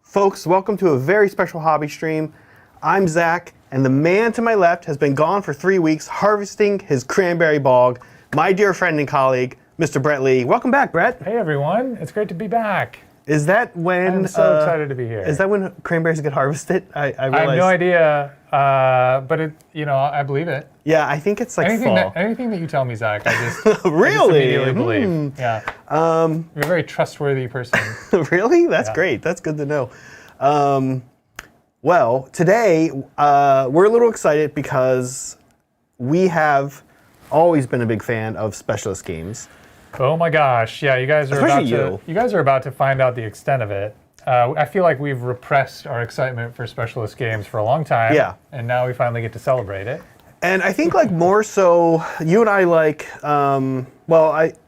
Folks, welcome to a very special hobby stream. I'm Zach, and the man to my left has been gone for 3 weeks harvesting his cranberry bog. My dear friend and colleague, Mr. Brett Lee. Welcome back, Brett. Hey everyone, it's great to be back. Is that when... I'm so excited to be here. Is that when cranberries get harvested? I have no idea, but I believe it. Yeah, I think it's like fall. Anything that you tell me, Zach, I just, really? I just immediately believe. Yeah. You're a very trustworthy person. Really? That's great. That's good to know. Well, today we're a little excited because we have always been a big fan of specialist games. Oh my gosh! Yeah, you guys are about to find out the extent of it. I feel like we've repressed our excitement for specialist games for a long time. Yeah. And now we finally get to celebrate it. And I think like more so, you and I like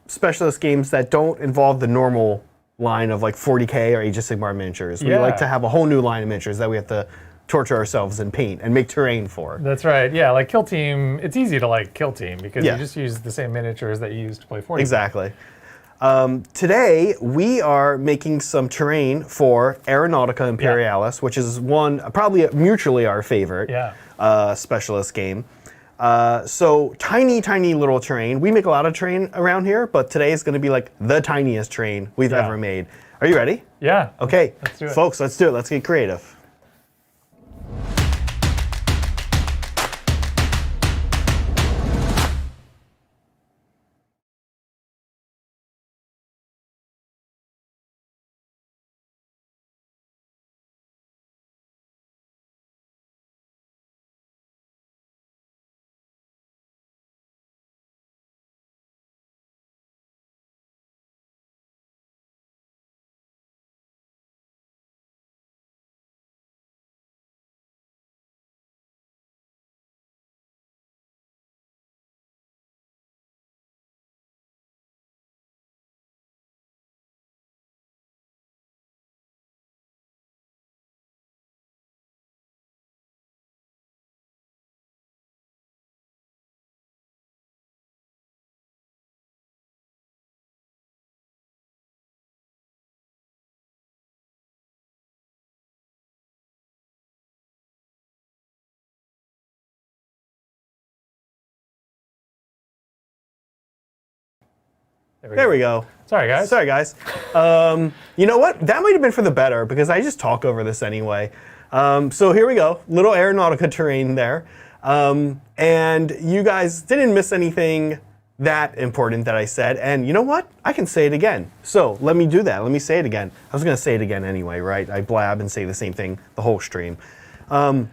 specialist games that don't involve the normal line of like 40K or Age of Sigmar miniatures. We like to have a whole new line of miniatures that we have to torture ourselves and paint and make terrain for. That's right. Yeah, like Kill Team, it's easy to like Kill Team because you just use the same miniatures that you use to play 40K. Exactly. Today we are making some terrain for Aeronautica Imperialis, which is probably mutually our favorite specialist game. So tiny little terrain. We make a lot of terrain around here, but today is going to be like the tiniest terrain we've ever made. Are you ready? Yeah. Okay, let's do it. Folks, let's do it. Let's get creative. There we go. Sorry, guys. You know what? That might have been for the better because I just talk over this anyway. So here we go. Little Aeronautica terrain there. And you guys didn't miss anything that important that I said. And you know what? I can say it again. So let me do that. Let me say it again. I was going to say it again anyway, right? I blab and say the same thing the whole stream. When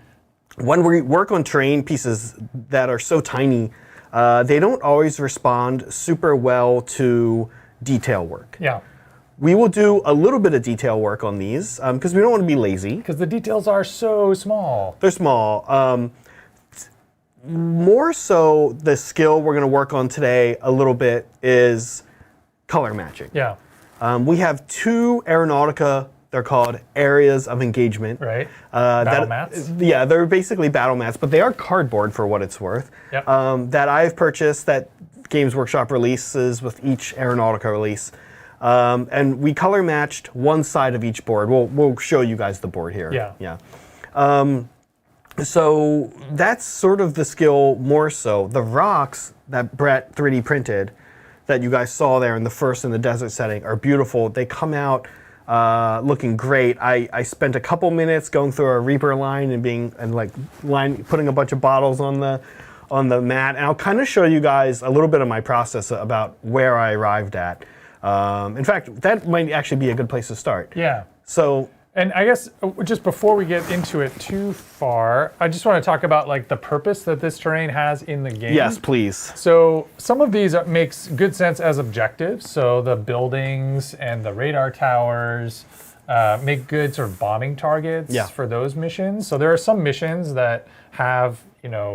we work on terrain pieces that are so tiny, they don't always respond super well to detail work. Yeah. We will do a little bit of detail work on these because we don't want to be lazy. Because the details are so small. They're small. More so, the skill we're going to work on today a little bit is color matching. Yeah. We have 2 Aeronautica. They're called areas of engagement. Right. Battle mats? Yeah, they're basically battle mats, but they are cardboard for what it's worth. Yep. That I've purchased that Games Workshop releases with each Aeronautica release. And we color matched one side of each board. We'll show you guys the board here. Yeah. So that's sort of the skill more so. The rocks that Brett 3D printed that you guys saw there in the first in the desert setting are beautiful. They come out looking great. I spent a couple minutes going through a Reaper line and putting a bunch of bottles on the mat, and I'll kind of show you guys a little bit of my process about where I arrived at. In fact, that might actually be a good place to start. Yeah. So. And I guess just before we get into it too far, I just want to talk about like the purpose that this terrain has in the game. Yes, please. So some of these makes good sense as objectives. So the buildings and the radar towers make good sort of bombing targets for those missions. So there are some missions that have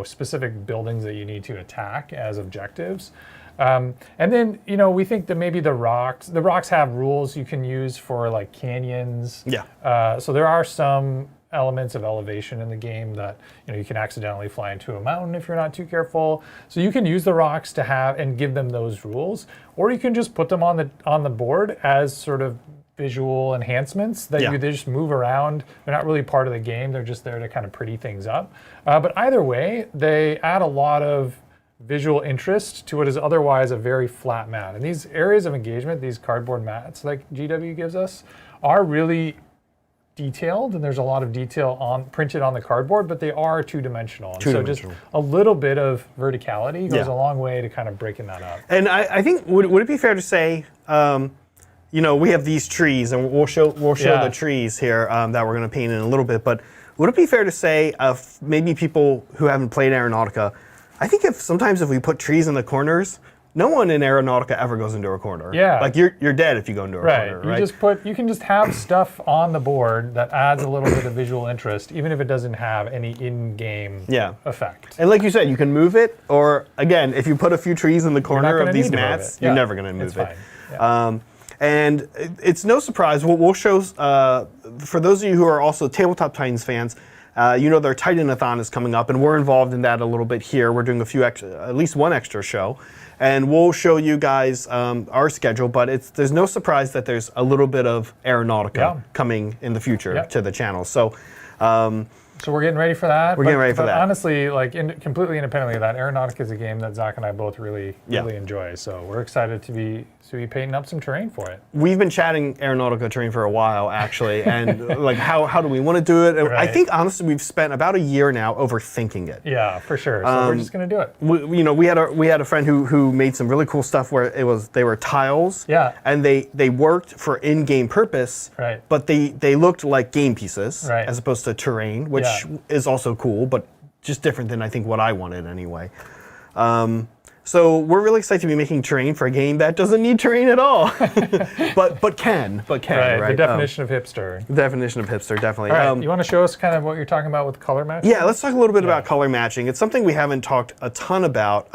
specific buildings that you need to attack as objectives. And then, we think that maybe the rocks have rules you can use for like canyons. Yeah. So there are some elements of elevation in the game that you can accidentally fly into a mountain if you're not too careful. So you can use the rocks to have and give them those rules, or you can just put them on the board as sort of visual enhancements that they just move around. They're not really part of the game. They're just there to kind of pretty things up. But either way, they add a lot of visual interest to what is otherwise a very flat mat. And these areas of engagement, these cardboard mats like GW gives us, are really detailed, and there's a lot of detail printed on the cardboard, but they are two-dimensional. So just a little bit of verticality goes a long way to kind of breaking that up. And I think, would it be fair to say, you know, we have these trees, and we'll show the trees here that we're going to paint in a little bit, but would it be fair to say, maybe people who haven't played Aeronautica, I think sometimes if we put trees in the corners, no one in Aeronautica ever goes into a corner. Yeah. Like you're dead if you go into a corner, right? You can just have stuff on the board that adds a little bit of visual interest, even if it doesn't have any in-game effect. And like you said, you can move it, or again, if you put a few trees in the corner of these mats, you're never going to move it. Yeah. And it's no surprise. We'll show, for those of you who are also Tabletop Titans fans, you know their Titanathon is coming up, and we're involved in that a little bit here. We're doing at least one extra show. And we'll show you guys our schedule, but there's no surprise that there's a little bit of Aeronautica coming in the future to the channel. So we're getting ready for that. We're getting ready for that. Honestly, like completely independently of that, Aeronautica is a game that Zach and I both really enjoy. So we're excited to be painting up some terrain for it. We've been chatting Aeronautica terrain for a while, actually, and like how do we want to do it? And I think honestly we've spent about a year now overthinking it. Yeah, for sure. So we're just gonna do it. We had a friend who made some really cool stuff where they were tiles. Yeah. And they worked for in-game purpose. Right. But they looked like game pieces as opposed to terrain, which is also cool, but just different than I think what I wanted anyway. So we're really excited to be making terrain for a game that doesn't need terrain at all, but can, right? The definition of hipster. The definition of hipster, definitely. All right, you want to show us kind of what you're talking about with color matching? Yeah, let's talk a little bit about color matching. It's something we haven't talked a ton about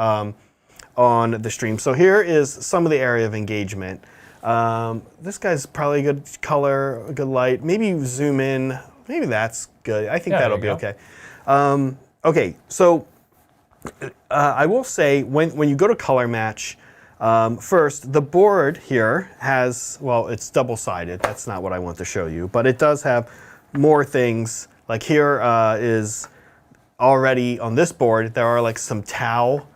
on the stream. So here is some of the area of engagement. This guy's probably a good color, a good light. Maybe zoom in. Maybe that's good. I think that'll be okay. Okay, so I will say when you go to color match, first the board here has, well, it's double-sided. That's not what I want to show you, but it does have more things. Like here is already on this board, there are like some tau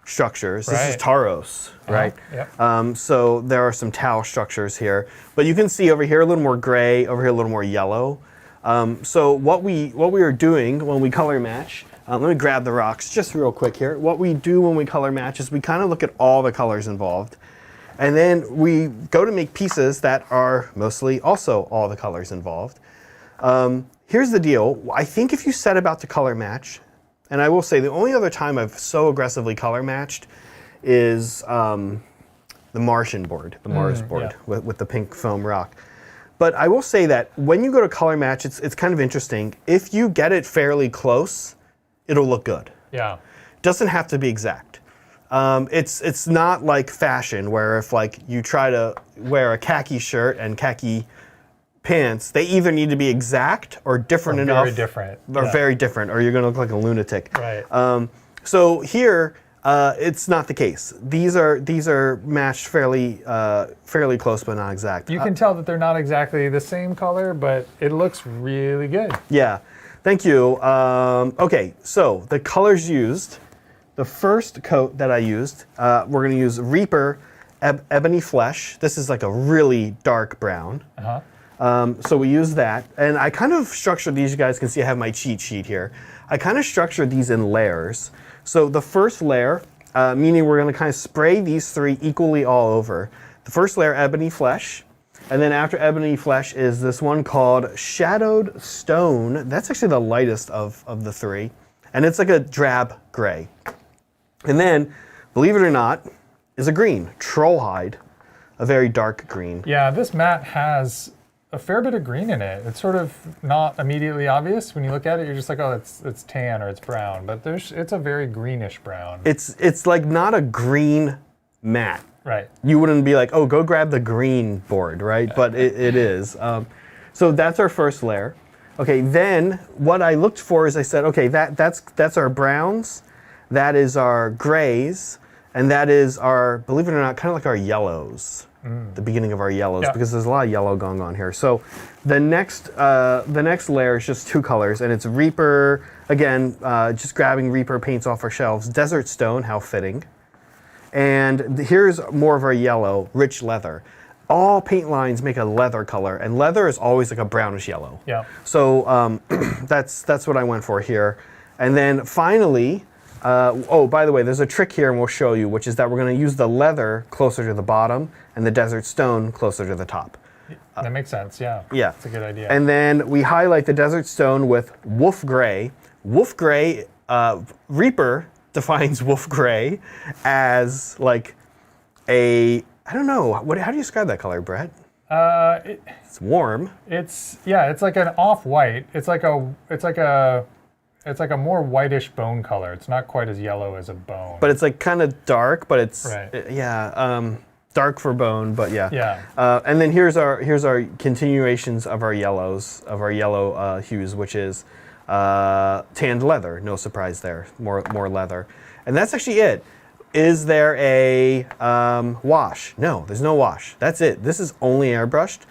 structures. This is Taros, right? Yep. So there are some tau structures here, but you can see over here a little more gray, over here a little more yellow. So what we are doing when we color match, let me grab the rocks just real quick here. What we do when we color match is we kind of look at all the colors involved, and then we go to make pieces that are mostly also all the colors involved. Here's the deal. I think if you set about to color match, and I will say the only other time I've so aggressively color matched is the Martian board, the Mars board with the pink foam rock. But I will say that when you go to color match, it's kind of interesting. If you get it fairly close, it'll look good. Yeah. Doesn't have to be exact. It's not like fashion where if like you try to wear a khaki shirt and khaki pants, they either need to be exact or different enough. Very different. Or very different, or you're going to look like a lunatic. Right. So here, it's not the case. These are matched fairly close, but not exact. You can tell that they're not exactly the same color, but it looks really good. Yeah, thank you. Okay, so the colors used. The first coat that I used, we're going to use Reaper Ebony Flesh. This is like a really dark brown. So we use that, and I kind of structured these. You guys can see I have my cheat sheet here. I kind of structured these in layers. So the first layer, meaning we're going to kind of spray these three equally all over. The first layer, Ebony Flesh, and then after Ebony Flesh is this one called Shadowed Stone. That's actually the lightest of the three, and it's like a drab gray. And then, believe it or not, is a green, Trollhide, a very dark green. Yeah, this mat has a fair bit of green in it. It's sort of not immediately obvious when you look at it. You're just like, oh, it's tan or it's brown, but it's a very greenish brown. It's like not a green mat. Right. You wouldn't be like, oh, go grab the green board, right? But it is. So that's our first layer. Okay, then what I looked for is I said, okay, that's our browns, that is our grays, and that is our, believe it or not, kind of like our yellows, the beginning of our yellows, because there's a lot of yellow going on here. So the next layer is just 2 colors, and it's Reaper, again, just grabbing Reaper paints off our shelves. Desert Stone, how fitting. And here's more of our yellow, Rich Leather. All paint lines make a leather color, and leather is always like a brownish yellow. Yeah. So that's what I went for here. And then finally, oh, by the way, there's a trick here, and we'll show you, which is that we're going to use the leather closer to the bottom and the Desert Stone closer to the top. That makes sense, yeah. Yeah. That's a good idea. And then we highlight the Desert Stone with Wolf Gray. Wolf Gray, Reaper defines Wolf Gray as like a, I don't know, how do you describe that color, Brett? It's warm. It's like an off-white. It's like a more whitish bone color. It's not quite as yellow as a bone. But it's like kind of dark, but it's right. Dark for bone, but yeah. Yeah. And then here's our continuations of our yellows, of our yellow hues, which is tanned leather. No surprise there. More leather, and that's actually it. Is there a wash? No, there's no wash. That's it. This is only airbrushed.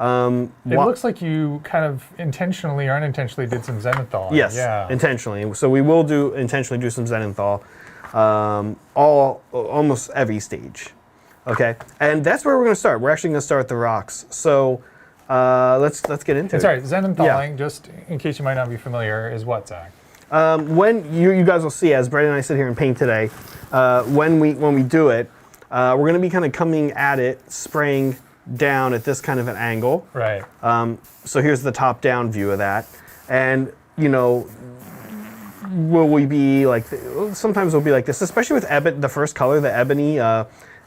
It looks like you kind of intentionally or unintentionally did some Zenithal. Yes, yeah. intentionally. So we will intentionally do some Zenithal, almost every stage. Okay, and that's where we're going to start. We're actually going to start with the rocks. So let's get into it. Sorry, Zenithaling, just in case you might not be familiar, is what, Zach? When you guys will see, as Brett and I sit here and paint today, when we do it, we're going to be kind of coming at it, spraying down at this kind of an angle. Right. So here's the top-down view of that, and you know, will we be like? Sometimes we'll be like this, especially with the first color, the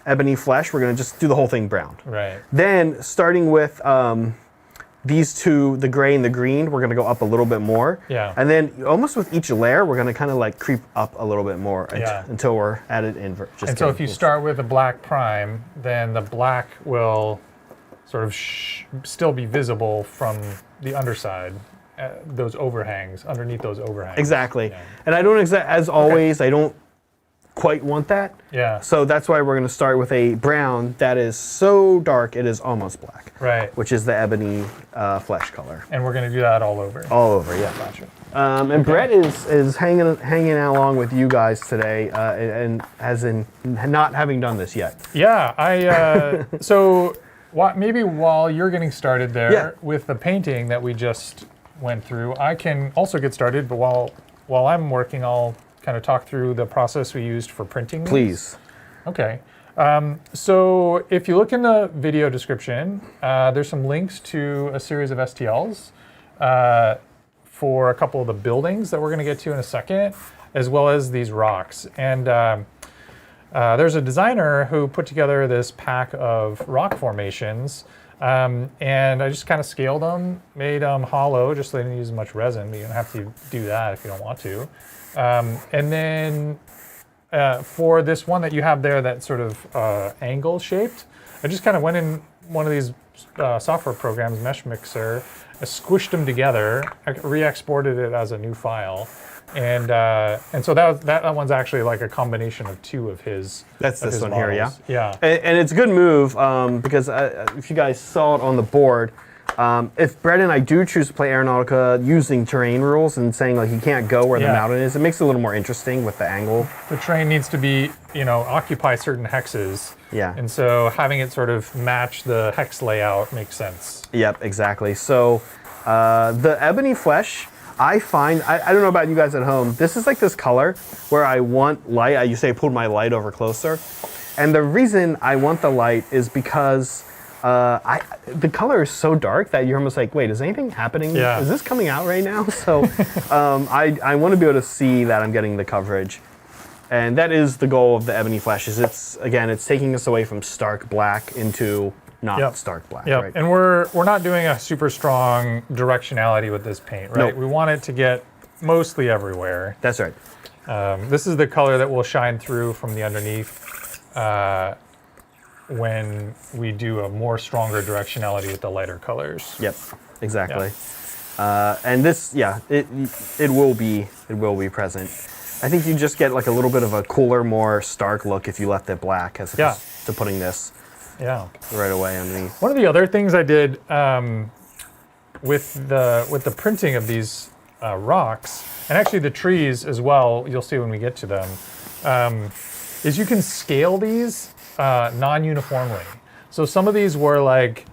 ebony flesh. We're going to just do the whole thing brown. Right. Then starting with these two, the gray and the green, we're going to go up a little bit more. Yeah. And then almost with each layer, we're going to kind of like creep up a little bit more until we're at it invert. So if you start with a black prime, then the black will sort of still be visible from the underside, those overhangs, underneath those overhangs. Exactly. Yeah. And I don't as always, I don't quite want that. Yeah. So that's why we're going to start with a brown that is so dark it is almost black. Right. Which is the ebony flesh color. And we're going to do that all over. All over, yeah. Gotcha. And Brett is hanging out along with you guys today, and as in not having done this yet. Yeah. So maybe while you're getting started there with the painting that we just went through, I can also get started. But while I'm working, I'll kind of talk through the process we used for printing. Please. Okay. So if you look in the video description, there's some links to a series of STLs for a couple of the buildings that we're going to get to in a second, as well as these rocks. And there's a designer who put together this pack of rock formations, and I just kind of scaled them, made them hollow, just so they didn't use as much resin. But you don't have to do that if you don't want to. And then for this one that you have there that's sort of angle shaped, I just kind of went in one of these software programs, Mesh Mixer, I squished them together, I re-exported it as a new file, and so that one's actually like a combination of two of his. That's this his one models. here, yeah. Yeah. And it's a good move because if you guys saw it on the board, if Brett and I do choose to play Aeronautica using terrain rules and saying like you can't go where the mountain is, it makes it a little more interesting with the angle. The terrain needs to be, occupy certain hexes. Yeah. And so having it sort of match the hex layout makes sense. Yep, exactly. So the ebony flesh, I find, I don't know about you guys at home, this is like this color where I want light. You say pull my light over closer. And the reason I want the light is because the color is so dark that you're almost like, wait, is anything happening? Yeah. Is this coming out right now? So I want to be able to see that I'm getting the coverage. And that is the goal of the ebony flashes. It's taking us away from stark black into not stark black. Yep. Right? And we're not doing a super strong directionality with this paint, right? Nope. We want it to get mostly everywhere. That's right. This is the color that will shine through from the underneath when we do a more stronger directionality with the lighter colors. Yep, exactly. And this, it will be present. I think you just get like a little bit of a cooler, more stark look if you left it black as opposed to putting this. Yeah. right away underneath. One of the other things I did with the printing of these rocks, and actually the trees as well, you'll see when we get to them, is you can scale these non-uniformly. So some of these were like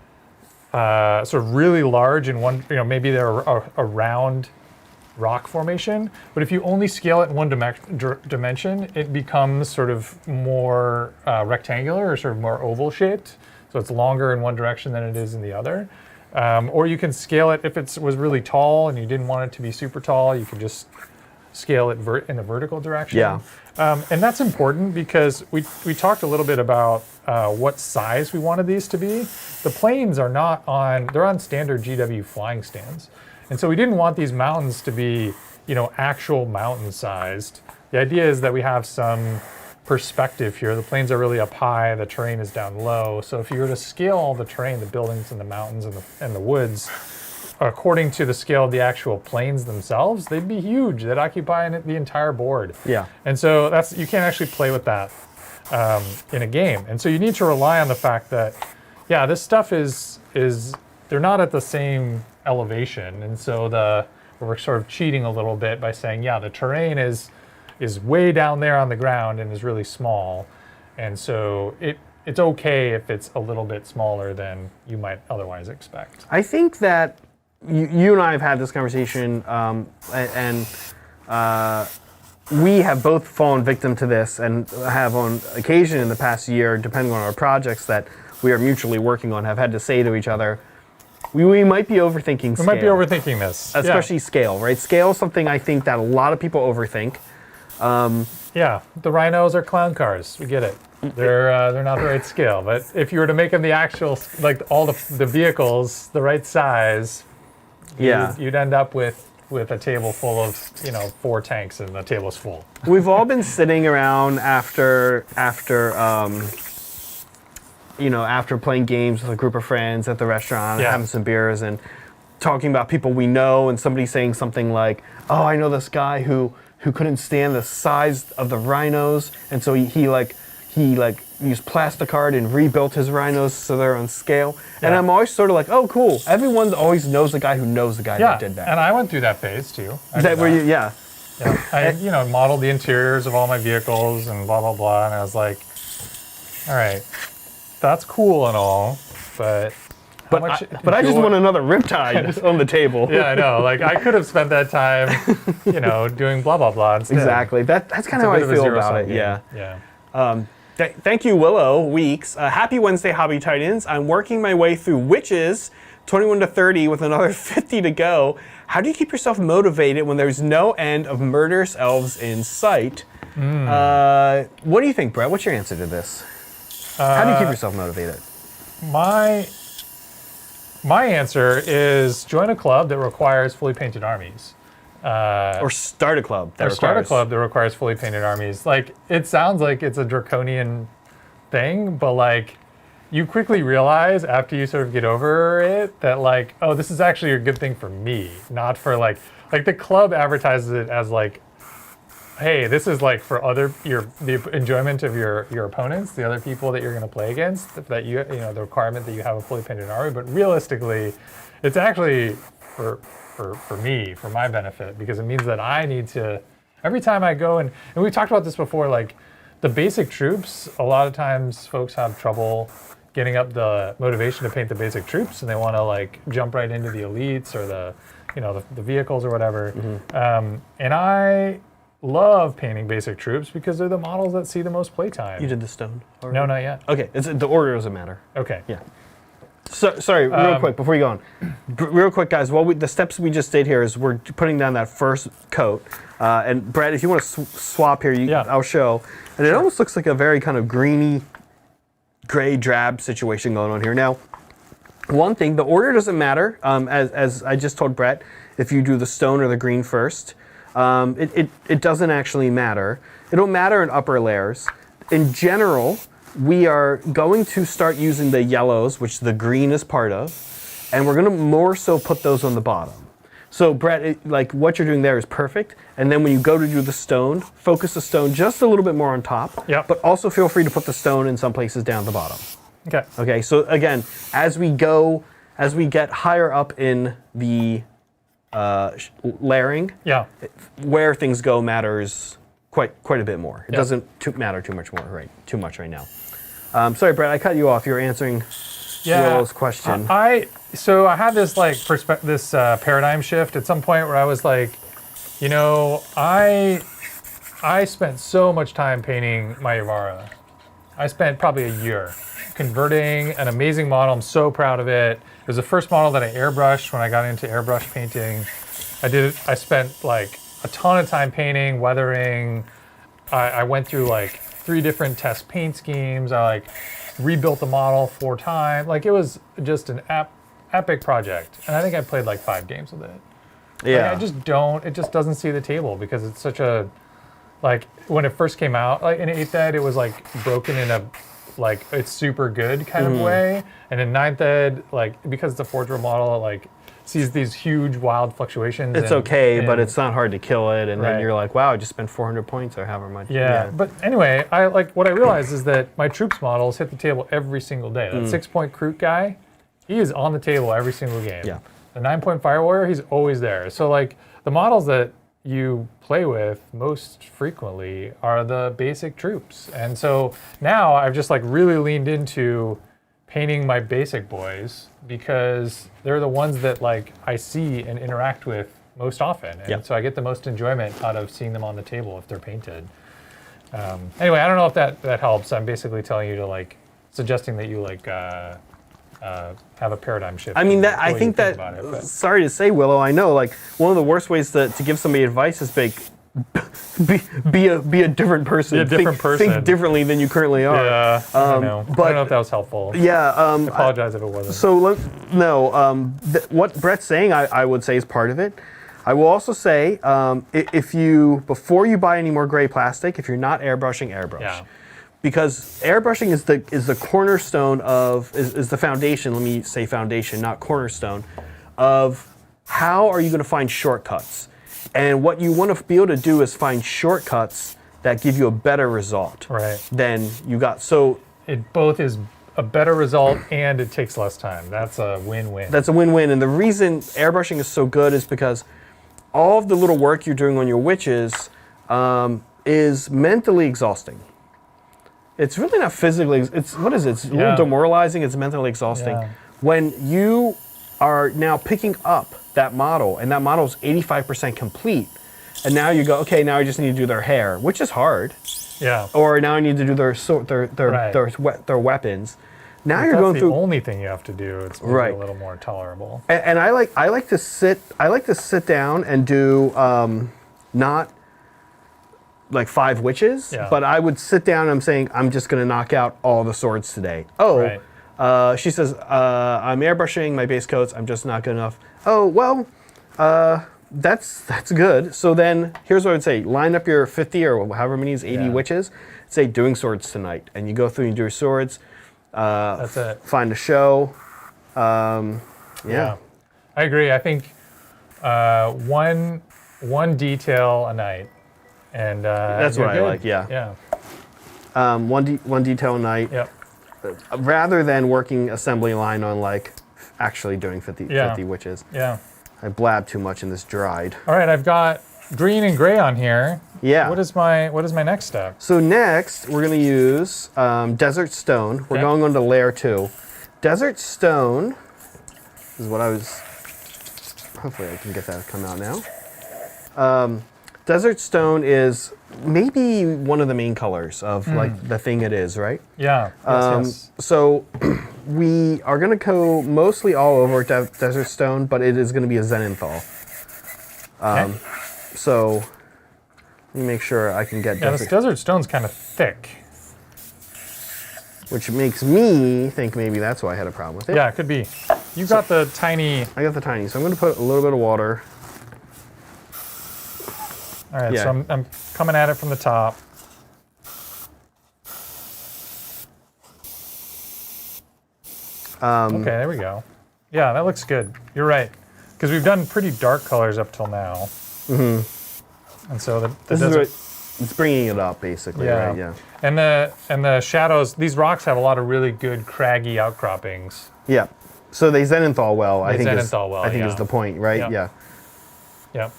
sort of really large in one, maybe they're a round rock formation, but if you only scale it in one dimension, it becomes sort of more rectangular or sort of more oval shaped. So it's longer in one direction than it is in the other. Or you can scale it if it was really tall and you didn't want it to be super tall, you can just scale it in the vertical direction. Yeah. And that's important because we talked a little bit about what size we wanted these to be. The planes are they're on standard GW flying stands. And so we didn't want these mountains to be, actual mountain sized. The idea is that we have some perspective here. The planes are really up high, the terrain is down low. So if you were to scale all the terrain, the buildings and the mountains and the woods, according to the scale of the actual planes themselves, they'd be huge. They'd occupy the entire board. Yeah. And so you can't actually play with that in a game. And so you need to rely on the fact that, this stuff is they're not at the same elevation. And so we're sort of cheating a little bit by saying, the terrain is way down there on the ground and is really small. And so it's okay if it's a little bit smaller than you might otherwise expect. I think that you and I have had this conversation, and we have both fallen victim to this and have on occasion in the past year, depending on our projects that we are mutually working on, have had to say to each other, we might be overthinking scale. We might be overthinking this. Especially scale, right? Scale is something I think that a lot of people overthink. The rhinos are clown cars. We get it. They're not the right scale. But if you were to make them the actual, like all the vehicles, the right size, you'd end up with a table full of 4 tanks and the table's full. We've all been sitting around after playing games with a group of friends at the restaurant, having some beers and talking about people we know, and somebody saying something like, "Oh, I know this guy who couldn't stand the size of the rhinos, and so he used plasticard and rebuilt his rhinos so they're on scale." And I'm always sort of like, "Oh, cool." Everyone always knows the guy who knows the guy that did that. And I went through that phase too. Is that where you? Yeah. I modeled the interiors of all my vehicles and blah blah blah, and I was like, all right, that's cool and all, but I just want another riptide on the table. Yeah, I know. Like I could have spent that time, doing blah blah blah instead. Exactly. That's kind of how I feel about it. Game. Yeah. Thank you, Willow Weeks. Happy Wednesday, Hobby Titans. I'm working my way through Witches 21 to 30 with another 50 to go. How do you keep yourself motivated when there's no end of murderous elves in sight? What do you think, Brett? What's your answer to this? How do you keep yourself motivated? My answer is join a club that requires fully painted armies. Or start a club that requires fully painted armies. Like, it sounds like it's a draconian thing, but like, you quickly realize after you sort of get over it that like, oh, this is actually a good thing for me, not for like the club advertises it as like, hey, this is like for the enjoyment of your opponents, the other people that you're going to play against, that the requirement that you have a fully painted army. But realistically, it's actually for me, for my benefit, because it means that I need to, every time I go and we talked about this before, like the basic troops, a lot of times folks have trouble getting up the motivation to paint the basic troops, and they want to like jump right into the elites or the vehicles or whatever. And I love painting basic troops because they're the models that see the most playtime. You did the stone already? No, not yet. Okay, the order doesn't matter. Okay. Yeah. So, sorry, real quick, before you go on. Real quick, guys, the steps we just did here is we're putting down that first coat. And Brad, if you want to swap here, I'll show. And it almost looks like a very kind of greeny, gray drab situation going on here. Now, one thing, the order doesn't matter. As I just told Brett, if you do the stone or the green first, it doesn't actually matter. It'll matter in upper layers. In general, we are going to start using the yellows, which the green is part of, and we're going to more so put those on the bottom. So Brett, like what you're doing there is perfect. And then when you go to do the stone, focus the stone just a little bit more on top. Yep. But also feel free to put the stone in some places down at the bottom. Okay. Okay, so again, as we get higher up in the layering, Yeah. where things go matters quite a bit more. It doesn't matter too much right now. Sorry, Brett, I cut you off. You were answering Willow's question. So I had this like this paradigm shift at some point where I was like, you know, I spent so much time painting my Ivara. I spent probably a year converting an amazing model. I'm so proud of it. It was the first model that I airbrushed when I got into airbrush painting. I spent like a ton of time painting, weathering. I went through like 3 different test paint schemes. I like rebuilt the model 4 times. Like it was just an epic project. And I think I played like 5 games with it. Yeah. Like, it just doesn't see the table because it's such a, like when it first came out, like in 8th ed, it was like broken in a, like it's super good kind of way. And in 9th ed, like because it's a Forge World model, it like sees these huge wild fluctuations. It's okay, but it's not hard to kill it. And then you're like, wow, I just spent 400 points or however much. Yeah, but anyway, what I realized is that my troops models hit the table every single day. That 6-point Kroot guy, he is on the table every single game. Yeah. The 9-point Fire Warrior, he's always there. So like the models that you play with most frequently are the basic troops. And so now I've just like really leaned into painting my basic boys because they're the ones that like I see and interact with most often. And so I get the most enjoyment out of seeing them on the table if they're painted. Anyway, I don't know if that helps. I'm basically telling you to like, suggesting that you like have a paradigm shift. I mean, I think that, sorry to say, Willow, I know, like, one of the worst ways to give somebody advice is be a different person. Be a different person. Think differently than you currently are. Yeah, I know. But I don't know if that was helpful. Yeah. I apologize if it wasn't. So, what Brett's saying, I would say is part of it. I will also say, before you buy any more gray plastic, if you're not airbrushing, airbrush. Yeah. Because airbrushing is the cornerstone is the foundation, let me say foundation, not cornerstone, of how are you going to find shortcuts. And what you want to be able to do is find shortcuts that give you a better result than you got. So it both is a better result and it takes less time. That's a win-win. That's a win-win. And the reason airbrushing is so good is because all of the little work you're doing on your witches is mentally exhausting. It's really not physically, it's a little demoralizing, it's mentally exhausting. Yeah. When you are now picking up that model, and that model is 85% complete, and now you go, okay, now I just need to do their hair, which is hard. Yeah. Or now I need to do their weapons. Now you're going through. That's the only thing you have to do. It's maybe a little more tolerable. And I like to sit down and do not like 5 witches, but I would sit down and I'm saying, I'm just going to knock out all the swords today. She says, I'm airbrushing my base coats. I'm just not good enough. Oh, well, that's good. So then here's what I would say. Line up your 50 or however many is 80 witches. Say doing swords tonight. And you go through and do your swords. That's it. Find a show. I agree. I think one detail a night. And that's what I like, one detail a night. Yep. Rather than working assembly line on like actually doing 50 witches. Yeah. I blab too much in this dried. All right, I've got green and gray on here. Yeah. What is my next step? So next we're going to use Desert Stone. We're going on to layer 2. Desert Stone is what I was. Hopefully I can get that to come out now. Desert Stone is maybe one of the main colors of like the thing it is, right? Yeah. Yes. So we are going to go mostly all over Desert Stone, but it is going to be a Zenithal. So let me make sure I can get this Desert Stone's kind of thick. Which makes me think maybe that's why I had a problem with it. Yeah, it could be. You got the tiny. I got the tiny, so I'm going to put a little bit of water. All right, so I'm coming at it from the top. Okay, there we go. Yeah, that looks good. You're right. Because we've done pretty dark colors up till now. Mm-hmm. And so the desert... It's bringing it up, basically, right? Yeah. And the shadows, these rocks have a lot of really good craggy outcroppings. Yeah. So they Zenithal well, I think yeah. is the point, right? Yep. Yeah. Yep.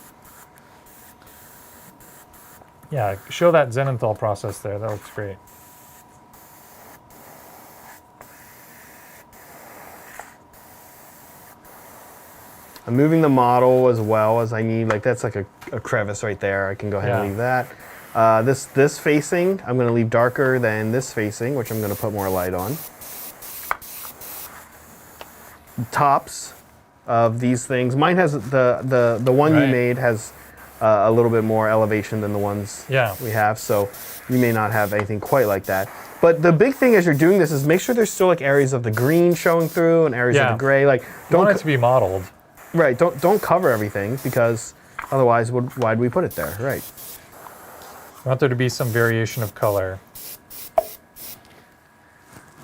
Yeah, show that Zenithal process there. That looks great. I'm moving the model as well as I need. Like that's like a crevice right there. I can go ahead and leave that. This facing, I'm going to leave darker than this facing, which I'm going to put more light on. Tops of these things. Mine has the one you made has a little bit more elevation than the ones we have, so you may not have anything quite like that. But the big thing as you're doing this is make sure there's still like areas of the green showing through and areas of the gray. Like don't want it to be modeled. Right. Don't cover everything because otherwise, why'd we put it there? Right. I want there to be some variation of color.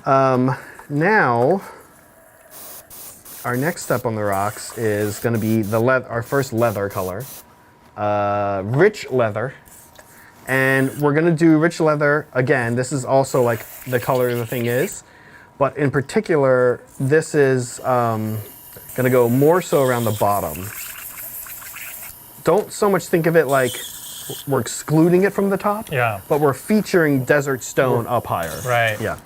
Now, our next step on the rocks is going to be our first leather color, rich leather, and we're going to do rich leather again. This is also like the color the thing is, but in particular, this is going to go more so around the bottom. Don't so much think of it like we're excluding it from the top, but we're featuring desert stone up higher. Right. Yeah.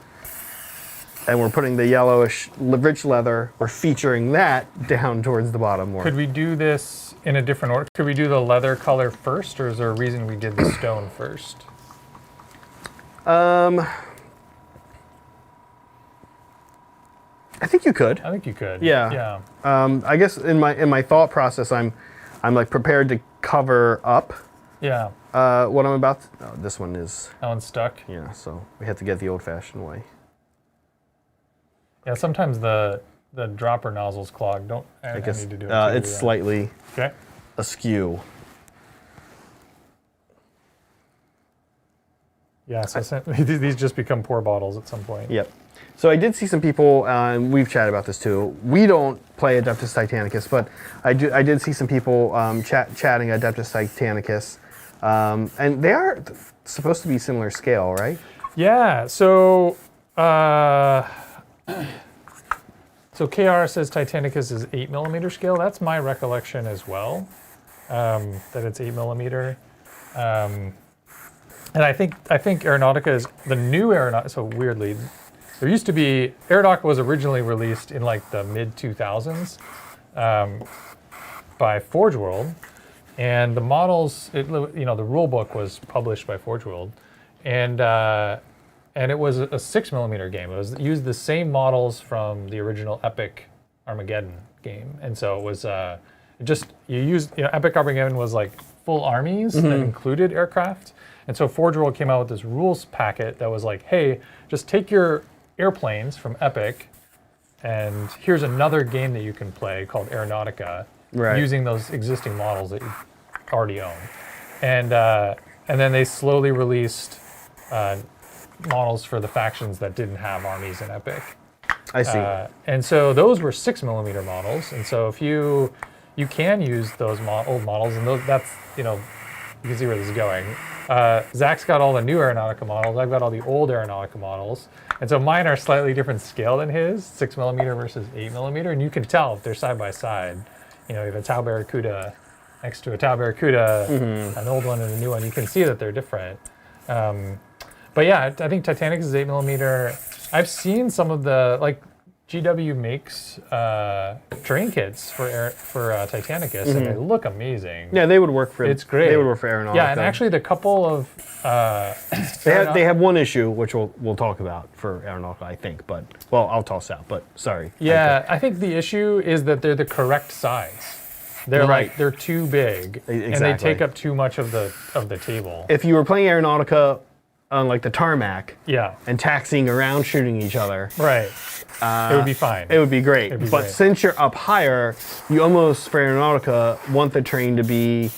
And we're putting the yellowish rich leather, we're featuring that down towards the bottom more. Could we do this in a different order? Could we do the leather color first, or is there a reason we did the stone first? I think you could. I think you could. Yeah. I guess in my thought process, I'm like prepared to cover up. Yeah. What I'm about. This one is. That one's stuck. Yeah. So we have to get the old-fashioned way. Yeah. Sometimes the dropper nozzle's clogged. I guess need to do it. It's slightly askew. Yeah. So these just become pour bottles at some point. Yep. So I did see some people, and we've chatted about this too. We don't play Adeptus Titanicus, but I did see some people chatting Adeptus Titanicus, and they are supposed to be similar scale, right? Yeah. So KR says Titanicus is 8mm scale. That's my recollection as well, that it's 8mm. And I think Aeronautica is the new Aeronautica. So weirdly. There used to be, Aeronautica was originally released in like the mid-2000s by Forge World, and the models, the rule book was published by Forge World, and it was a 6mm game. It used the same models from the original Epic Armageddon game, and so it was Epic Armageddon was like full armies that included aircraft, and so Forge World came out with this rules packet that was like, hey, just take your airplanes from Epic, and here's another game that you can play called Aeronautica, using those existing models that you already own. And then they slowly released models for the factions that didn't have armies in Epic. I see. And so those were 6mm models, and so if you can use those old models, and that's you can see where this is going. Zach's got all the new Aeronautica models. I've got all the old Aeronautica models. And so mine are slightly different scale than his, 6mm versus 8mm. And you can tell if they're side by side. You have a Tau Barracuda next to a Tau Barracuda, an old one and a new one. You can see that they're different. But yeah, I think Titanicus is 8mm. I've seen some of the, GW makes terrain kits for Titanicus, and they look amazing. Yeah, they would work for. It's great. They would work for Aeronautica. Yeah, and actually, the couple of they have one issue which we'll talk about for Aeronautica, I think. But I'll toss out. But sorry. Yeah, I think the issue is that they're the correct size. They're they're too big, and they take up too much of the table. If you were playing Aeronautica on like the tarmac, yeah, and taxiing around shooting each other, right. It would be fine. It would be great. But since you're up higher, you almost, for Aeronautica, want the terrain to be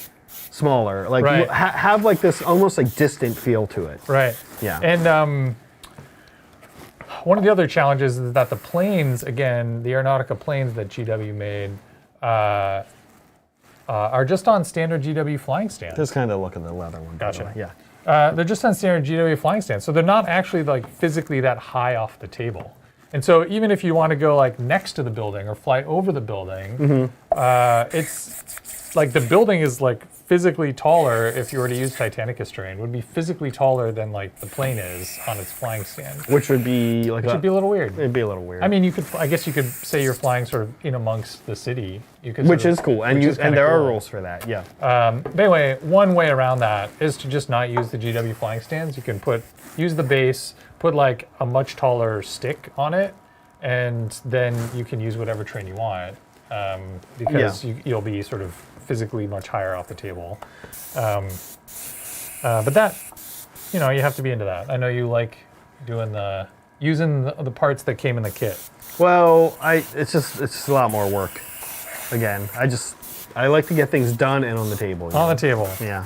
smaller. Like you have like this almost like distant feel to it. Right. Yeah. And one of the other challenges is that the planes, again, the Aeronautica planes that GW made, are just on standard GW flying stands. Just kind of look at the leather one. Gotcha. Yeah. They're just on standard GW flying stands, so they're not actually like physically that high off the table. And so even if you want to go like next to the building or fly over the building, it's like the building is like physically taller if you were to use Titanicus terrain. Would be physically taller than like the plane is on its flying stand. Which would be like Which would be a little weird. It'd be a little weird. I mean, I guess you could say you're flying sort of in amongst the city. You could which is cool, and there are rules for that. Yeah. But anyway, one way around that is to just not use the GW flying stands. You can use the base, put like a much taller stick on it, and then you can use whatever terrain you want because you'll be sort of physically much higher off the table. But that, you have to be into that. I know you like using the parts that came in the kit. Well, it's just a lot more work. Again, I like to get things done and on the table. On the table. Yeah.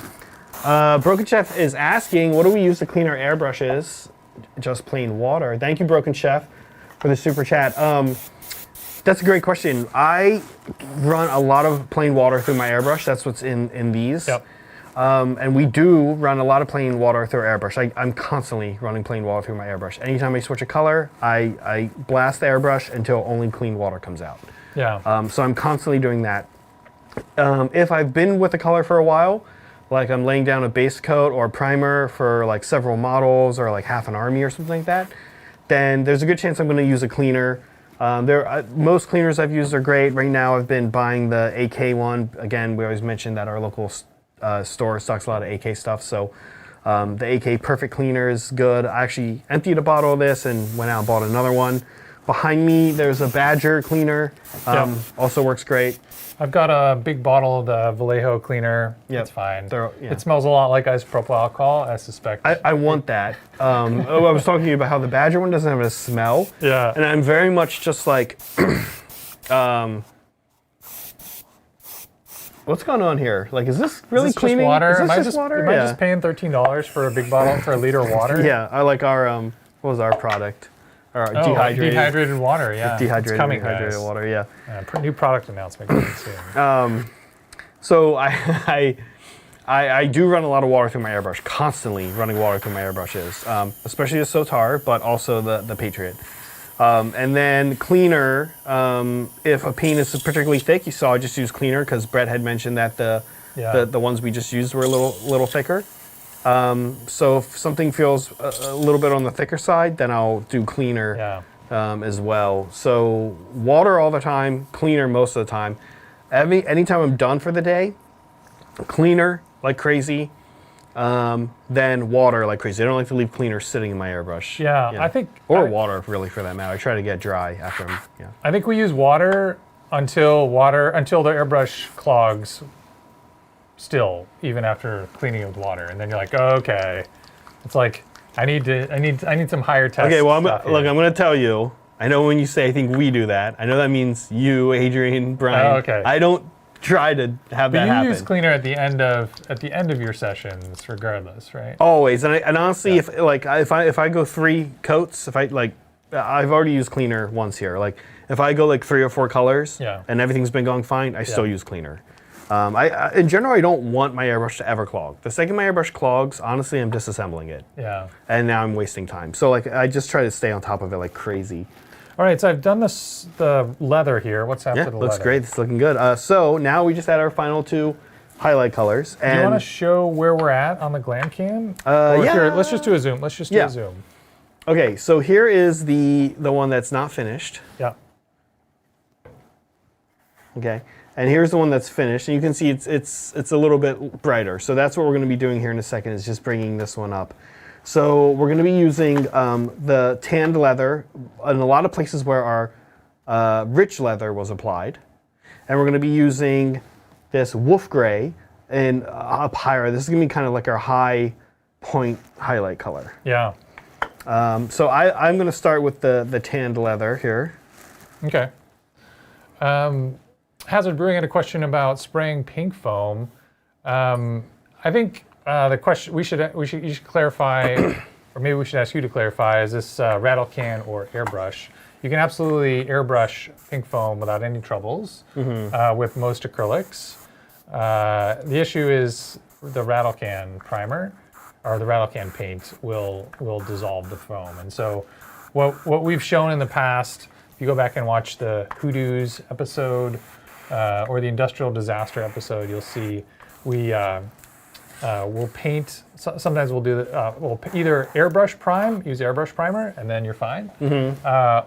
Broken Chef is asking, what do we use to clean our airbrushes? Just plain water. Thank you, Broken Chef, for the super chat. That's a great question. I run a lot of plain water through my airbrush. That's what's in these. Yep. And we do run a lot of plain water through our airbrush. I'm constantly running plain water through my airbrush. Anytime I switch a color, I blast the airbrush until only clean water comes out. Yeah. So I'm constantly doing that. If I've been with a color for a while, like I'm laying down a base coat or a primer for like several models or like half an army or something like that, then there's a good chance I'm going to use a cleaner. Most cleaners I've used are great. Right now I've been buying the AK one. Again, we always mention that our local store stocks a lot of AK stuff. So the AK Perfect Cleaner is good. I actually emptied a bottle of this and went out and bought another one. Behind me, there's a Badger cleaner. Also works great. I've got a big bottle of the Vallejo cleaner. Yep. It's fine. Yeah. It smells a lot like isopropyl alcohol, I suspect. I want that. I was talking to you about how the Badger one doesn't have a smell. Yeah. And I'm very much just like, what's going on here? Like, is this really cleaning? Just water? Is this just water? Am I just paying $13 for a big bottle for a liter of water? Yeah, I like our, what was our product? Our dehydrated water, yeah. Dehydrated guys. water, yeah. New product announcement coming soon. So I do run a lot of water through my airbrush, constantly running water through my airbrushes, especially the Sotar, but also the Patriot. And then cleaner, if a paint is particularly thick, you saw I just use cleaner because Brett had mentioned that the ones we just used were a little thicker. So if something feels a little bit on the thicker side, then I'll do cleaner as well. So water all the time, cleaner most of the time. Anytime I'm done for the day, cleaner like crazy, then water like crazy. I don't like to leave cleaner sitting in my airbrush. Yeah, I think... Or water, really, for that matter. I try to get dry after I'm... Yeah. I think we use water until the airbrush clogs still, even after cleaning it with water. And then you're like, oh, okay. It's like, I need some higher test. Okay, well, I'm going to tell you. I know when you say I think we do that, I know that means you, Adrian, Brian. Oh, okay. I don't try to have that happen. You use cleaner at the end of your sessions, regardless, right? Always, and honestly, if I go 3 coats, I've already used cleaner once here. Like if I go like 3 or 4 colors, and everything's been going fine, I still use cleaner. In general, I don't want my airbrush to ever clog. The second my airbrush clogs, honestly, I'm disassembling it. Yeah. And now I'm wasting time. So like, I just try to stay on top of it like crazy. All right, so I've done the leather here. What's after the leather? Looks great. It's looking good. So now we just add our final 2 highlight colors. Do you want to show where we're at on the glam cam? Here, let's just do a zoom. Let's just do a zoom. Okay, so here is the one that's not finished. Yeah. Okay. And here's the one that's finished, and you can see it's a little bit brighter. So that's what we're going to be doing here in a second, is just bringing this one up. So we're going to be using the tanned leather in a lot of places where our rich leather was applied. And we're going to be using this wolf gray up higher. This is going to be kind of like our high point highlight color. Yeah. So I'm going to start with the tanned leather here. Okay. Hazard Brewing had a question about spraying pink foam. I think the question you should clarify, or maybe we should ask you to clarify: is this rattle can or airbrush? You can absolutely airbrush pink foam without any troubles with most acrylics. The issue is the rattle can primer. or the rattle can paint will dissolve the foam. And so what we've shown in the past, if you go back and watch the hoodoos episode or the industrial disaster episode, you'll see we'll paint. Sometimes we'll do we'll either airbrush prime, use airbrush primer, and then you're fine.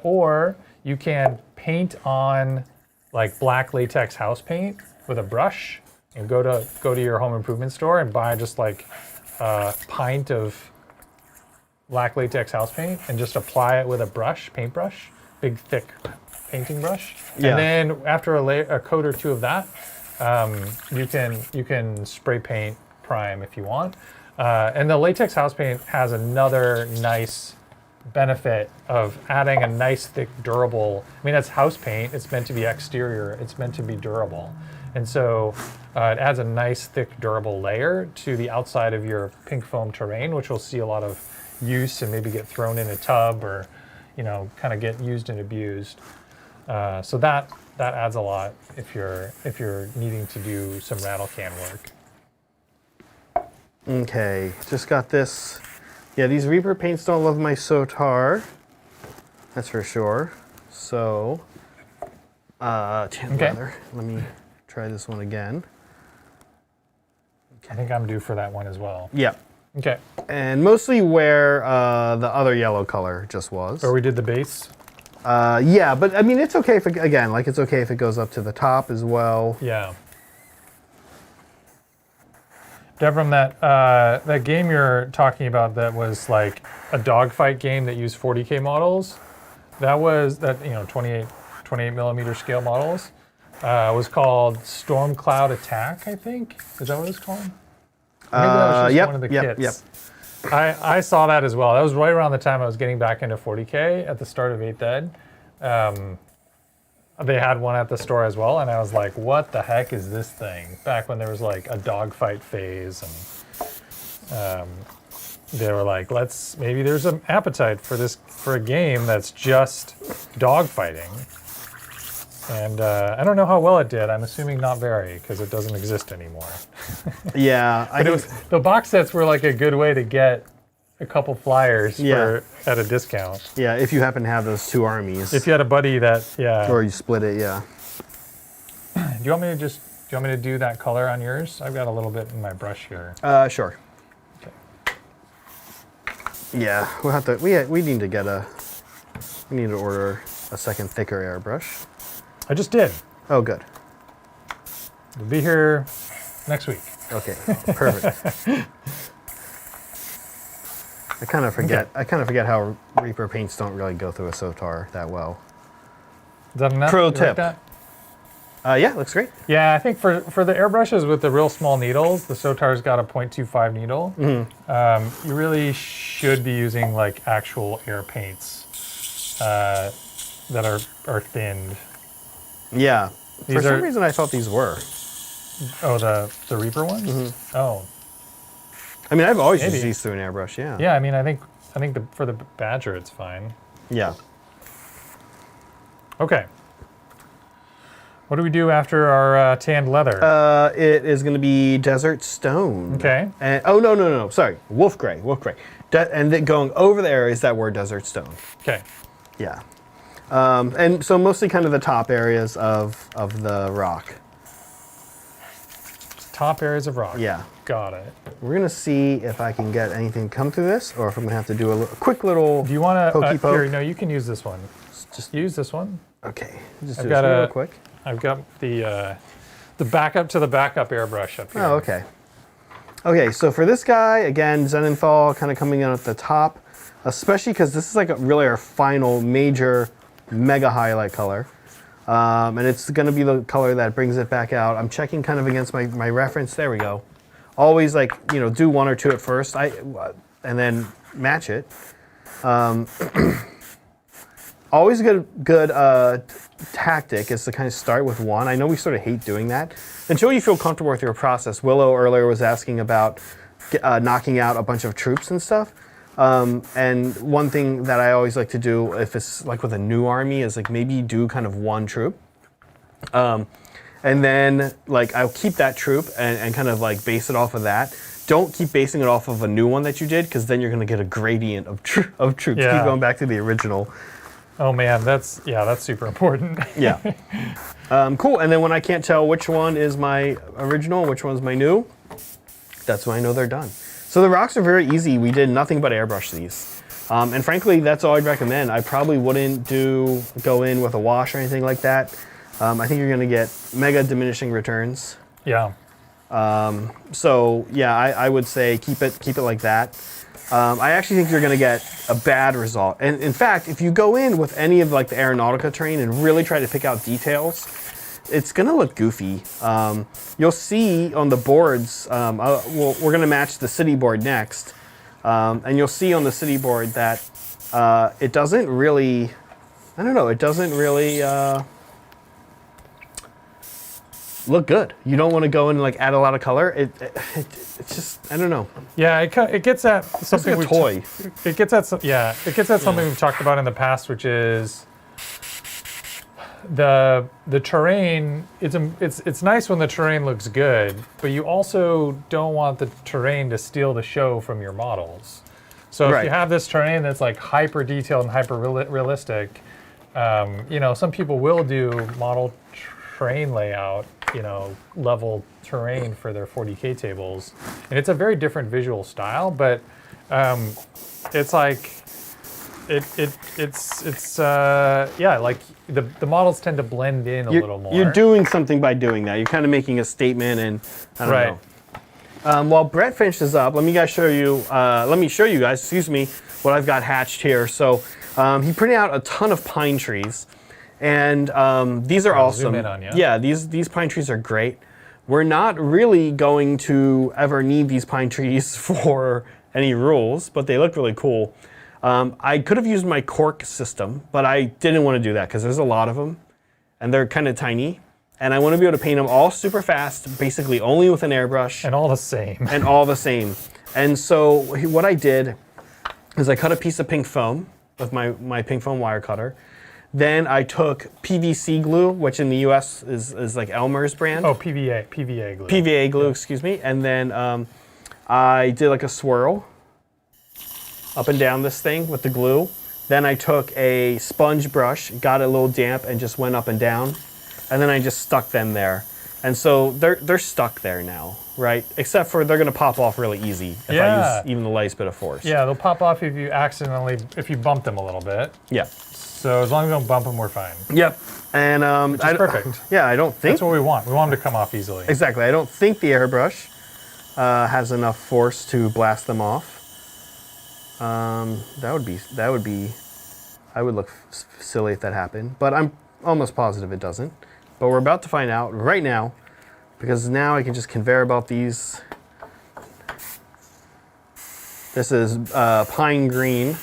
Or you can paint on like black latex house paint with a brush, and go to your home improvement store and buy just like a pint of black latex house paint and just apply it with a brush, paintbrush, big thick painting brush. Yeah. And then after a coat or two of that, you can spray paint prime if you want. And the latex house paint has another nice benefit of adding a nice thick durable, I mean that's house paint, it's meant to be exterior, it's meant to be durable. And so it adds a nice thick durable layer to the outside of your pink foam terrain, which will see a lot of use and maybe get thrown in a tub or, you know, kind of get used and abused. So that adds a lot if you're needing to do some rattle can work. Okay, just got this. Yeah, these Reaper paints don't love my Sotar. That's for sure. So, tan leather. Let me try this one again. I think I'm due for that one as well. Yeah. Okay. And mostly where the other yellow color just was. Or we did the base? Yeah, but I mean, it's okay if, again, like it's okay if it goes up to the top as well. Yeah. Devram, that game you're talking about that was like a dogfight game that used 40K models, that was, you know, 28 millimeter scale models, was called Storm Cloud Attack, I think. Is that what it was called? Maybe that was just one of the kits. Yep. I saw that as well. That was right around the time I was getting back into 40K at the start of 8th Ed. They had one at the store as well, and I was like, what the heck is this thing? Back when there was like a dogfight phase, and they were like, maybe there's an appetite for a game that's just dogfighting. And I don't know how well it did. I'm assuming not very, because it doesn't exist anymore. Yeah. The box sets were like a good way to get a couple flyers at a discount. Yeah, if you happen to have those two armies. If you had a buddy that, yeah. Or you split it, yeah. Do you want me to do that color on yours? I've got a little bit in my brush here. Sure. Okay. Yeah, we'll have to, we need to order a second thicker airbrush. I just did. Oh, good. It'll be here next week. Okay, perfect. I kind of forget. Okay. I kind of forget how Reaper paints don't really go through a Sotar that well. Is that enough? Pro You like tip. that? Yeah, looks great. Yeah, I think for the airbrushes with the real small needles, the Sotar's got a 0.25 needle. Mm-hmm. You really should be using like actual air paints that are thinned. Yeah. For some reason, I thought these were. Oh, the Reaper ones? Mm-hmm. Oh. I mean, I've always used these through an airbrush, yeah. Yeah, I mean, I think for the Badger, it's fine. Yeah. Okay. What do we do after our tanned leather? It is going to be Desert Stone. Okay. And, oh, no. Sorry. Wolf Gray. And then going over there is that word Desert Stone. Okay. Yeah. And so mostly kind of the top areas of the rock. Top areas of rock. Yeah. Got it. We're going to see if I can get anything come through this, or if I'm going to have to do a quick little Do you want to, pokey poke. here, no, you can use this one. Just use this one. Okay. Just I've do got this real quick. I've got the backup to the backup airbrush up here. Oh, okay. Okay, so for this guy, again, Zenenthal kind of coming in at the top, especially because this is like really our final major mega highlight color. And it's going to be the color that brings it back out. I'm checking kind of against my reference. There we go. Always like, you know, do one or two at first, and then match it. Always a good tactic is to kind of start with one. I know we sort of hate doing that. Until you feel comfortable with your process. Willow earlier was asking about knocking out a bunch of troops and stuff. And one thing that I always like to do if it's like with a new army is like maybe do kind of one troop. And And then like I'll keep that troop and kind of like base it off of that. Don't keep basing it off of a new one that you did, because then you're going to get a gradient of troops. Yeah. Keep going back to the original. Oh man, that's super important. Yeah. Cool. And then when I can't tell which one is my original and which one's my new, that's when I know they're done. So the rocks are very easy. We did nothing but airbrush these. And frankly, that's all I'd recommend. I probably wouldn't go in with a wash or anything like that. I think you're going to get mega diminishing returns. Yeah. So yeah, I would say keep it like that. I actually think you're going to get a bad result. And in fact, if you go in with any of like the Aeronautica terrain and really try to pick out details, it's going to look goofy. You'll see on the boards, we're going to match the city board next. And you'll see on the city board that it doesn't really, I don't know, it doesn't really look good. You don't want to go in and like add a lot of color. It's just, I don't know. Yeah, it gets at something. It's like a toy. It gets at something we've talked about in the past, which is the terrain. It's nice when the terrain looks good, but you also don't want the terrain to steal the show from your models. So if you have this terrain that's like hyper detailed and hyper realistic, some people will do model terrain layout, level terrain for their 40K tables, and it's a very different visual style. But it's like like the models tend to blend in a little more. You're doing something by doing that. You're kind of making a statement, and I don't know. While Brett finishes up, let me show you guys, what I've got hatched here. So he printed out a ton of pine trees. And these are awesome. Zoom in on you. Yeah, these pine trees are great. We're not really going to ever need these pine trees for any rules, but they look really cool. I could have used my cork system, but I didn't want to do that because there's a lot of them, and they're kind of tiny. And I want to be able to paint them all super fast, basically only with an airbrush. And all the same. And so what I did is I cut a piece of pink foam with my pink foam wire cutter. Then I took PVC glue, which in the US is like Elmer's brand. Oh, PVA glue. PVA glue, excuse me. And then I did like a swirl up and down this thing with the glue. Then I took a sponge brush, got it a little damp, and just went up and down. And then I just stuck them there. And so they're stuck there now, right? Except for they're gonna pop off really easy if I use even the lightest bit of force. Yeah, they'll pop off if you bump them a little bit. Yeah. So as long as you don't bump them, we're fine. Yep. And which is perfect. Yeah, I don't think that's what we want. We want them to come off easily. Exactly. I don't think the airbrush has enough force to blast them off. That would be. I would look silly if that happened, but I'm almost positive it doesn't. But we're about to find out right now, because now I can just conveyor belt these. This is pine green,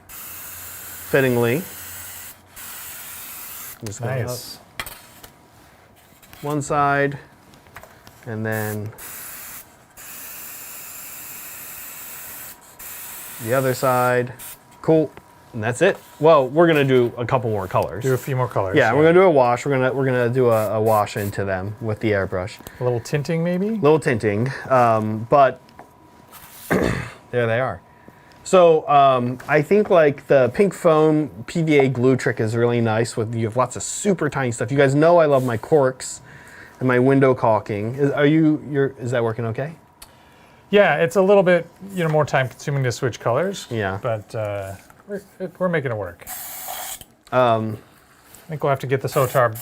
fittingly. Just nice. One side, and then the other side. Cool. And that's it. Well, we're gonna do a couple more colors. Do a few more colors. Yeah, we're gonna do a wash. We're gonna do a wash into them with the airbrush. A little tinting, maybe. Little tinting, but there they are. So I think like the pink foam PVA glue trick is really nice. You have lots of super tiny stuff. You guys know I love my corks and my window caulking. Is that working okay? Yeah, it's a little bit more time consuming to switch colors. Yeah, but. We're making it work. I think we'll have to get the SOTAR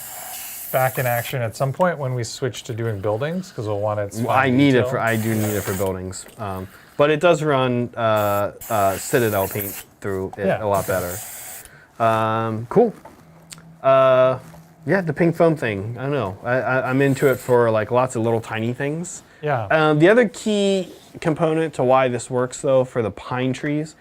back in action at some point when we switch to doing buildings, because we'll want it. I do need it for buildings, but it does run Citadel paint through it a lot better. Cool. Yeah, the pink foam thing. I don't know. I'm into it for like lots of little tiny things. Yeah. The other key component to why this works though for the pine trees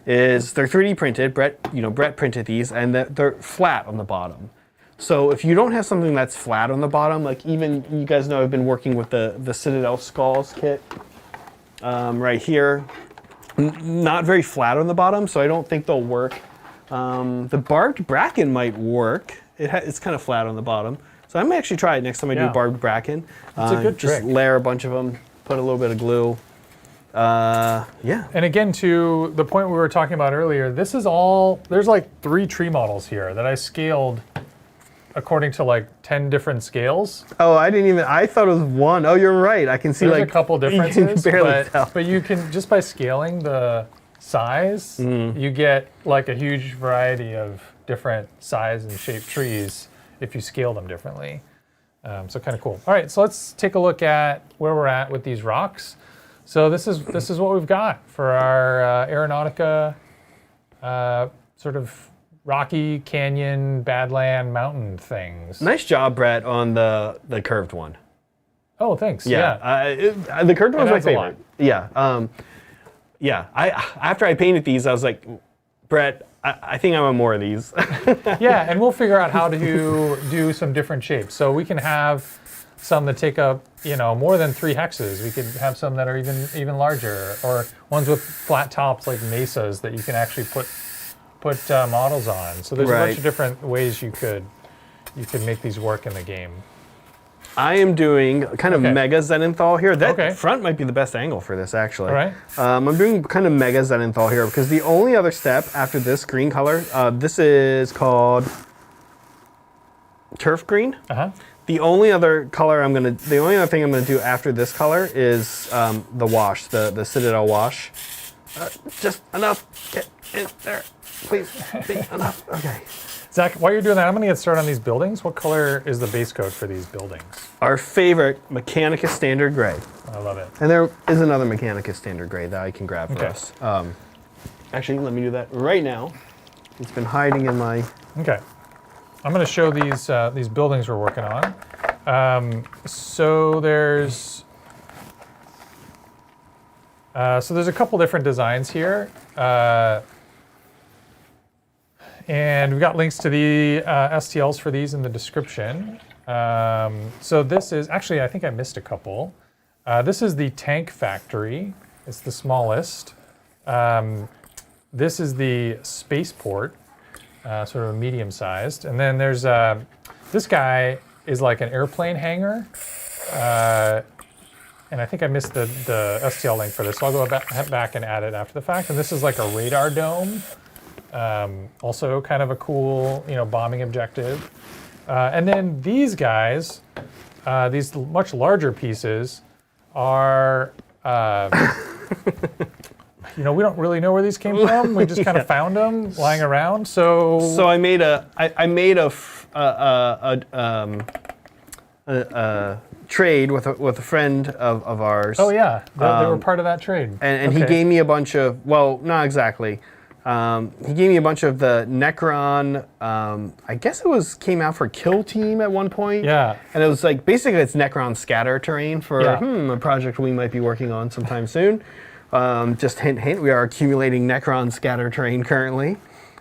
is they're 3D printed. Brett printed these, and they're flat on the bottom. So if you don't have something that's flat on the bottom, like even you guys know I've been working with the Citadel Skulls kit right here, not very flat on the bottom, so I don't think they'll work. The barbed bracken might work. It's kind of flat on the bottom, So I may actually try it next time I do Yeah. barbed bracken. It's a good just trick. layer a bunch of them, put a little bit of glue. Yeah. And again, to the point we were talking about earlier, this is all, there's like 3 tree models here that I scaled according to like 10 different scales. Oh, I thought it was one. Oh, you're right. I can see There's like a couple differences, you can barely tell. but you can, just by scaling the size, you get like a huge variety of different size and shaped trees if you scale them differently. So kind of cool. All right, so let's take a look at where we're at with these rocks. So this is what we've got for our Aeronautica sort of rocky canyon, badland, mountain things. Nice job, Brett, on the curved one. Oh, thanks. Yeah. The curved one was my adds a lot. favorite. Yeah. After I painted these, I was like, Brett, I think I want more of these. Yeah, and we'll figure out how to do some different shapes. So we can have some that take up, more than 3 hexes. We could have some that are even larger, or ones with flat tops like mesas that you can actually put models on. So there's a bunch of different ways you could make these work in the game. I am doing kind of mega Zenithal here. That front might be the best angle for this, actually. All right. I'm doing kind of mega Zenithal here because the only other step after this green color, this is called turf green. Uh-huh. The only other thing I'm gonna do after this color is the wash, the Citadel wash. Just enough. Get in there, please. Enough. Okay. Zach, while you're doing that, I'm going to get started on these buildings. What color is the base coat for these buildings? Our favorite Mechanicus Standard Gray. I love it. And there is another Mechanicus Standard Gray that I can grab for us. Actually, let me do that right now. It's been hiding in my... Okay. I'm going to show these buildings we're working on. So there's a couple different designs here. And we've got links to the STLs for these in the description. So this is, actually, I think I missed a couple. This is the Tank Factory. It's the smallest. This is the Spaceport, sort of medium-sized. And then there's, this guy is like an airplane hangar. And I think I missed the STL link for this, so I'll go back and add it after the fact. And this is like a radar dome. Also kind of a cool, bombing objective. And then these guys, these much larger pieces are, we don't really know where these came from. We just kind of found them lying around. So I made a trade with a friend of ours. Oh yeah, they were part of that trade. And he gave me a bunch of, well, not exactly. He gave me a bunch of the Necron, I guess came out for Kill Team at one point. Yeah. And it was like, basically it's Necron scatter terrain for a project we might be working on sometime soon. Just hint, hint, we are accumulating Necron scatter terrain currently.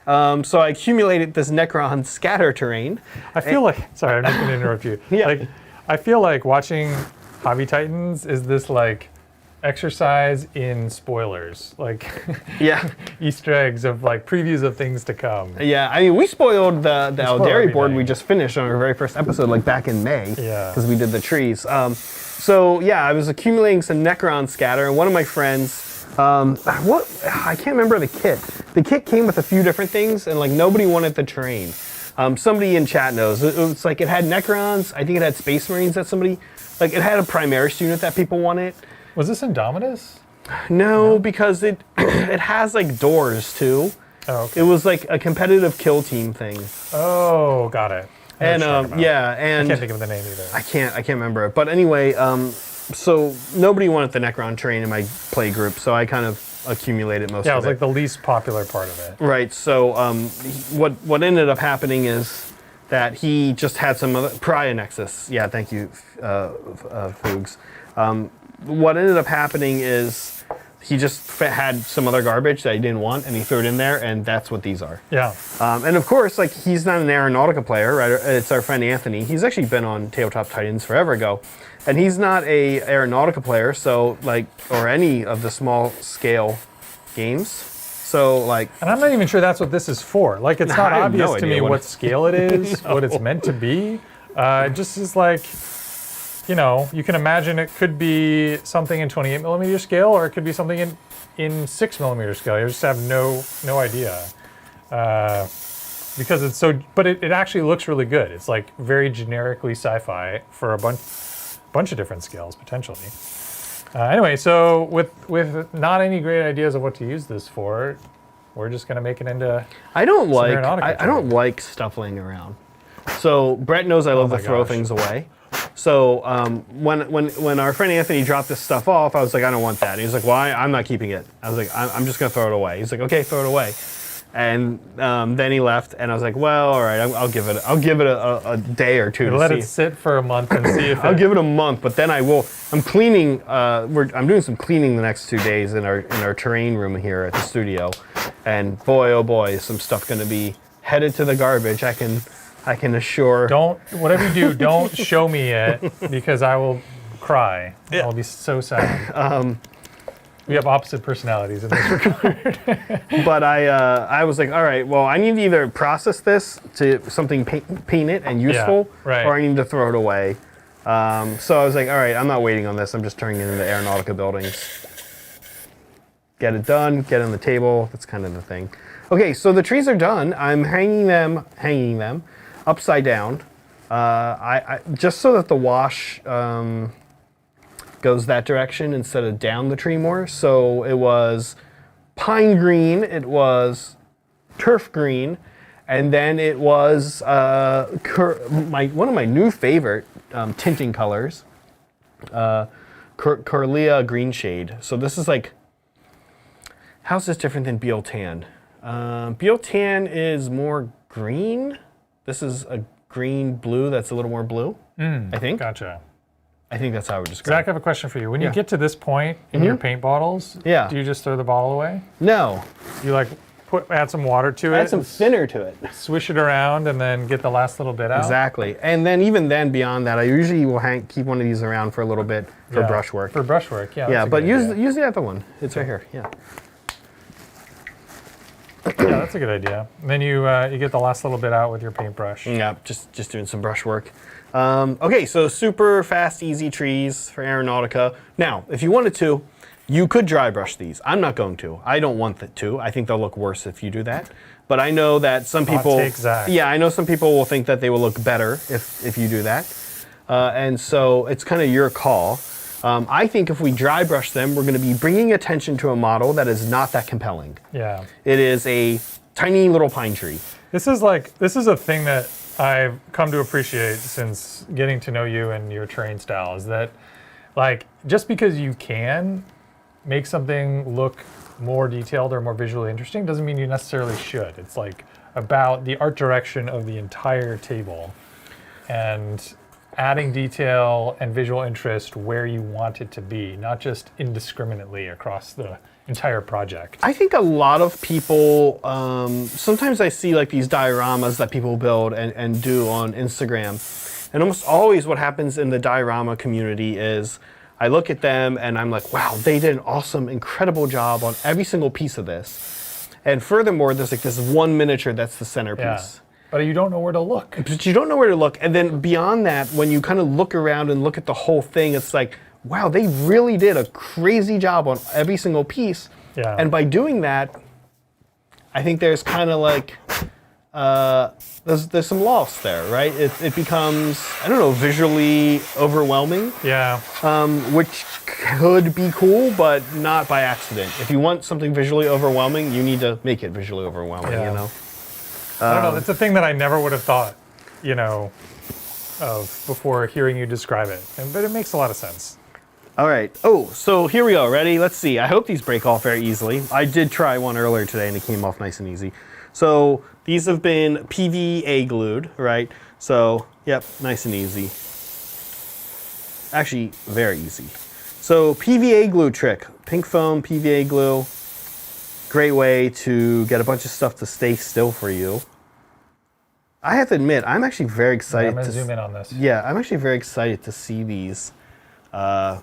So I accumulated this Necron scatter terrain. I feel sorry, I'm just going to interrupt you. Yeah. I feel like watching Hobby Titans is this exercise in spoilers, Easter eggs of previews of things to come. Yeah, I mean, we spoiled the Aldari board we just finished on our very first episode, back in May, because we did the trees. So yeah, I was accumulating some Necron scatter, and one of my friends, I can't remember the kit. The kit came with a few different things, and nobody wanted the terrain. Somebody in chat knows. It was it had Necrons. I think it had Space Marines that somebody, it had a Primaris unit that people wanted. Was this Indomitus? No, because it has doors too. Oh, okay. It was a competitive kill team thing. Oh, got it. And yeah, and I can't think of the name either. I can't remember it. But anyway, so nobody wanted the Necron terrain in my play group, so I kind of accumulated most of it. Yeah, it was the least popular part of it. Right. So what ended up happening is that he just had some other Pariah Nexus. Yeah, thank you, Fugs. What ended up happening is he just had some other garbage that he didn't want, and he threw it in there, and that's what these are. Yeah. And of course, he's not an Aeronautica player, right? It's our friend Anthony. He's actually been on Tabletop Titans forever ago, and he's not a Aeronautica player, so or any of the small scale games. So and I'm not even sure that's what this is for. It's not obvious to me what scale it is, what it's meant to be. It just is like, you know, you can imagine it could be something in 28mm scale, or it could be something in 6mm scale. You just have no idea. Because it's so, but it actually looks really good. It's like very generically sci-fi for a bunch of different scales, potentially. Anyway, so with not any great ideas of what to use this for, we're just gonna make it into. I don't like stuff laying around. So Brett knows I love to throw things away. So when our friend Anthony dropped this stuff off, I was like, I don't want that. And he was like, why? I'm not keeping it. I was like, I'm just gonna throw it away. He's like, okay, throw it away. And then he left, and I was like, well, all right, I'll give it a day or two. Let it sit for a month and see if I'll give it a month, but then I will. I'm cleaning. I'm doing some cleaning the next 2 days in our terrain room here at the studio, and boy, oh boy, is some stuff going to be headed to the garbage. I can assure. Whatever you do, don't show me it, because I will cry. Yeah. I'll be so sad. We have opposite personalities in this regard. But I was like, all right, well, I need to either process this to something painted and useful, right. or I need to throw it away. So I was like, all right, I'm not waiting on this. I'm just turning it into Aeronautica buildings. Get it done, get it on the table. That's kind of the thing. Okay, so the trees are done. I'm hanging them upside down. I just so that the wash goes that direction instead of down the tree more. So it was pine green, it was turf green, and then it was one of my new favorite tinting colors, Corlea green shade. So this is like, how's this different than Beal Tan? Beal Tan is more green. This is a green blue that's a little more blue, I think. Gotcha. I think that's how I would describe it. Zach, I have a question for you. When you get to this point in your paint bottles, do you just throw the bottle away? No. You like add some water to it? Add some thinner to it. Swish it around and then get the last little bit out? Exactly. And then even then, beyond that, I usually will keep one of these around for a little bit for brushwork. For brushwork, yeah. Yeah, but use the other one. It's right here, yeah. Yeah, that's a good idea. And then you get the last little bit out with your paintbrush. Yeah, just doing some brushwork. Okay, so super fast, easy trees for Aeronautica. Now, if you wanted to, you could dry brush these. I'm not going to. I don't want to. I think they'll look worse if you do that. But I know that some people... Yeah, I know some people will think that they will look better if you do that. And so it's kind of your call. I think if we dry brush them, we're going to be bringing attention to a model that is not that compelling. Yeah. It is a tiny little pine tree. This is a thing that I've come to appreciate since getting to know you and your terrain style, is that, like, just because you can make something look more detailed or more visually interesting doesn't mean you necessarily should. It's like about the art direction of the entire table and adding detail and visual interest where you want it to be, not just indiscriminately across the entire project. I think a lot of people, sometimes I see like these dioramas that people build and do on Instagram. And almost always what happens in the diorama community is I look at them and I'm like, wow, they did an awesome, incredible job on every single piece of this. And furthermore, there's like this one miniature that's the centerpiece. Yeah. But you don't know where to look. But you don't know where to look. And then beyond that, when you kind of look around and look at the whole thing, it's like, wow, they really did a crazy job on every single piece. Yeah. And by doing that, I think there's kind of like, there's some loss there, right? It becomes, I don't know, visually overwhelming. Yeah. Which could be cool, but not by accident. If you want something visually overwhelming, you need to make it visually overwhelming, you know? I don't know, it's a thing that I never would have thought, you know, of before hearing you describe it. But it makes a lot of sense. All right. Oh, so here we go. Ready? Let's see. I hope these break off very easily. I did try one earlier today and it came off nice and easy. So these have been PVA glued, right? So, yep, nice and easy. Actually, very easy. So PVA glue trick. Pink foam, PVA glue. Great way to get a bunch of stuff to stay still for you. I have to admit, I'm actually very excited I'm going to zoom in on this. Yeah, I'm actually very excited to see these on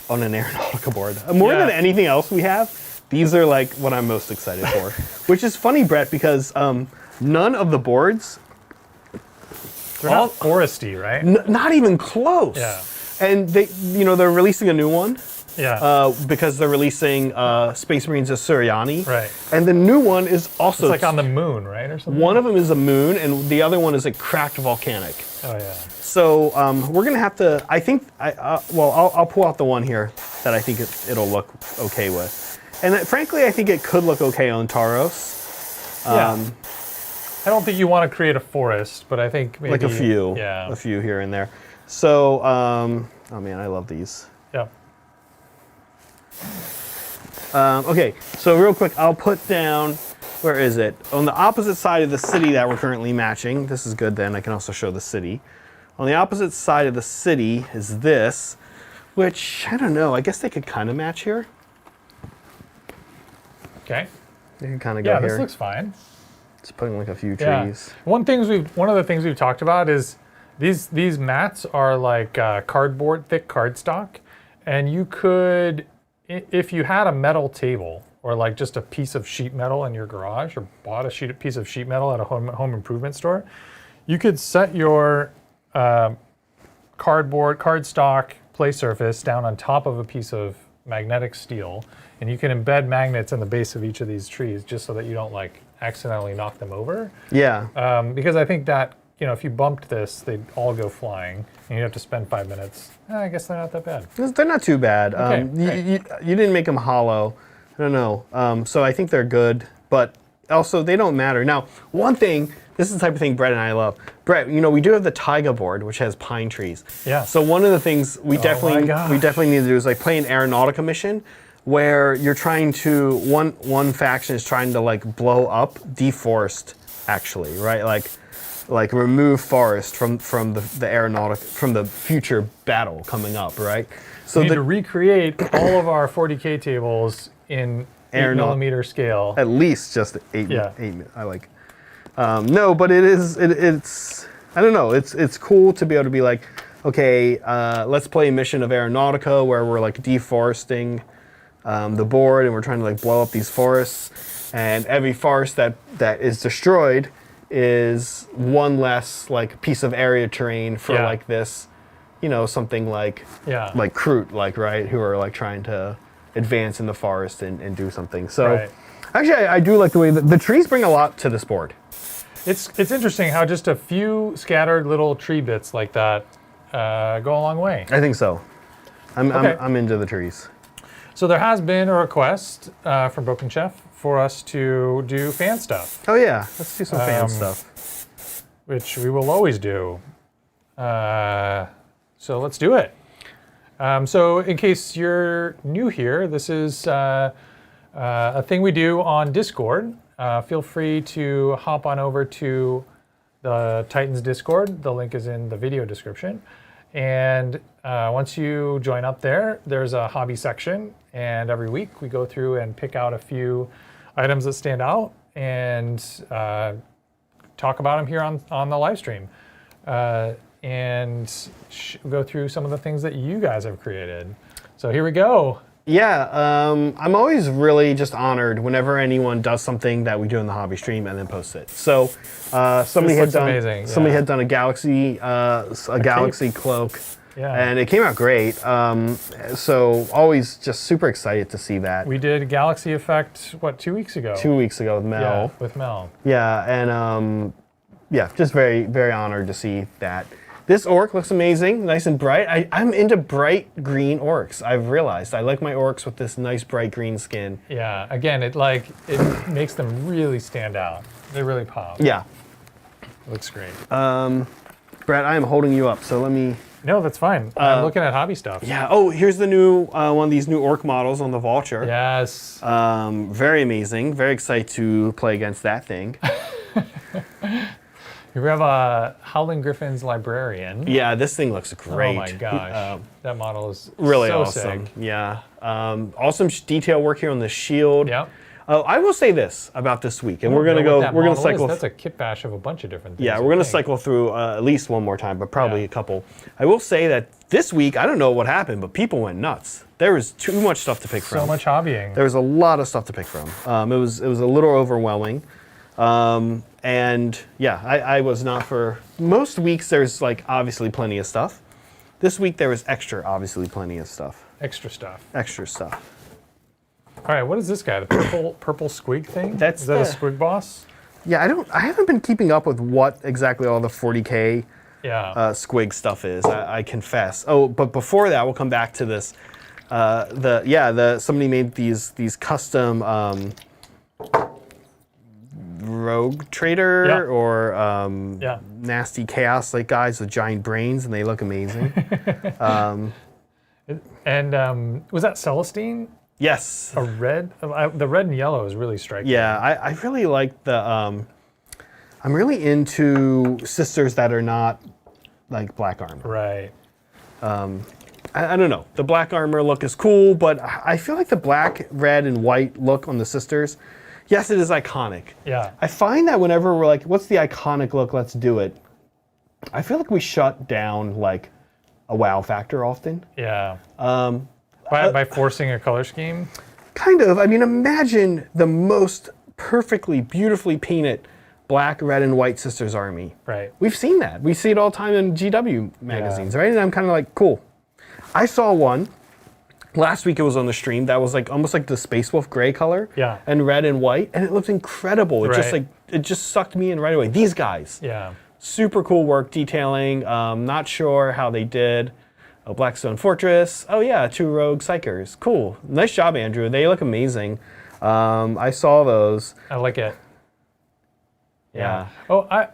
an Aeronautica board. More than anything else we have, these are like what I'm most excited for. Which is funny, Brett, because none of the boards They're not foresty, right? Not even close. Yeah. And they're releasing a new one. Yeah. Because they're releasing Space Marines of Suriani. Right. And the new one is also... It's like on the moon, right, or something? One of them is a moon, and the other one is a cracked volcanic. Oh, yeah. So we're going to have to... I think... I'll pull out the one here that I think it'll look okay with. And frankly, I think it could look okay on Tauros. Yeah. I don't think you want to create a forest, but I think maybe... Like a few. Yeah. A few here and there. So, oh man, I love these. Yeah. Okay, so real quick, I'll put down, where is it? On the opposite side of the city that we're currently matching. This is good then, I can also show the city. On the opposite side of the city is this, which, I don't know, I guess they could kind of match here. Okay. They can kind of go here. Yeah, this looks fine. Just putting like a few Yeah. trees. One of the things we've talked about is these mats are like cardboard, thick cardstock, and you could, if you had a metal table or like just a piece of sheet metal in your garage, or bought a piece of sheet metal at a home improvement store, you could set your cardstock play surface down on top of a piece of magnetic steel, and you can embed magnets in the base of each of these trees just so that you don't like accidentally knock them over. Yeah. Because I think that, if you bumped this, they'd all go flying, and you'd have to spend 5 minutes. I guess they're not that bad. They're not too bad. Okay, you didn't make them hollow. I don't know. So I think they're good, but also they don't matter. Now, one thing, this is the type of thing Brett and I love. Brett, we do have the Taiga board, which has pine trees. Yeah. So one of the things we definitely need to do is like play an Aeronautica mission where you're trying to, one faction is trying to like blow up, deforest, actually, right? Like remove forest from the Aeronautica, from the future battle coming up, right? So we need to recreate all of our 40K tables in 8mm scale. At least just 8. Yeah. 8. I like. No, but it's I don't know. It's cool to be able to be like, okay, let's play a mission of Aeronautica where we're like deforesting the board, and we're trying to like blow up these forests, and every forest that is destroyed is one less like piece of area terrain for like this, something like Kroot, like, right, who are like trying to advance in the forest and do something. So actually I do like the way that the trees bring a lot to this board. It's interesting how just a few scattered little tree bits like that go a long way. I think so. I'm into the trees. So there has been a request from Broken Chef for us to do fan stuff. Oh yeah, let's do some fan stuff. Which we will always do. So let's do it. So in case you're new here, this is a thing we do on Discord. Feel free to hop on over to the Titans Discord. The link is in the video description. And once you join up there, there's a hobby section. And every week we go through and pick out a few items that stand out and talk about them here on the live stream. And go through some of the things that you guys have created. So here we go. Yeah, I'm always really just honored whenever anyone does something that we do in the hobby stream and then posts it. So somebody had done a galaxy galaxy cloak, and it came out great. So always just super excited to see that. We did Galaxy Effect 2 weeks ago? 2 weeks ago with Mel. Yeah, with Mel. Yeah, and just very, very honored to see that. This orc looks amazing, nice and bright. I'm into bright green orcs. I've realized I like my orcs with this nice bright green skin. Yeah, again, it makes them really stand out. They really pop. Yeah, looks great. Brad, I am holding you up, so let me. No, that's fine. I'm looking at hobby stuff. Yeah. Oh, here's the new one of these new orc models on the Vulture. Yes. Very amazing. Very excited to play against that thing. We have a Howling Griffin's Librarian. Yeah, this thing looks great. Oh my gosh, that model is really so awesome. Sick. Yeah, awesome detail work here on the shield. Yep. I will say this about this week, and we're gonna cycle. That's a kit bash of a bunch of different things. Yeah, we're gonna cycle through at least one more time, but probably a couple. I will say that this week, I don't know what happened, but people went nuts. There was too much stuff to pick from. So much hobbying. There was a lot of stuff to pick from. It was a little overwhelming. And yeah, I was not for most weeks. There's like obviously plenty of stuff. This week there was obviously plenty of stuff. Extra stuff. Extra stuff. All right, what is this guy? The purple squig thing? Is that a squig boss? Yeah, I haven't been keeping up with what exactly all the 40K squig stuff is. I confess. Oh, but before that, we'll come back to this. Somebody made these custom rogue trader or nasty chaos like guys with giant brains, and they look amazing. Was that Celestine? Yes. A red? The red and yellow is really striking. Yeah, I really like the. I'm really into sisters that are not like black armor. Right. I don't know. The black armor look is cool, but I feel like the black, red, and white look on the sisters, yes, it is iconic. Yeah. I find that whenever we're like, what's the iconic look? Let's do it. I feel like we shut down like a wow factor often. Yeah. By forcing a color scheme? Kind of. I mean, imagine the most perfectly, beautifully painted black, red, and white sisters army. Right. We've seen that. We see it all the time in GW magazines, right? And I'm kind of like, cool. I saw one last week. It was on the stream that was like almost like the Space Wolf gray color, and red and white, and it looked incredible. It just sucked me in right away. These guys, super cool work detailing. Not sure how they did. Oh, Blackstone Fortress. Oh yeah, 2 rogue psychers. Cool. Nice job, Andrew. They look amazing. I saw those. I like it. Yeah. Oh,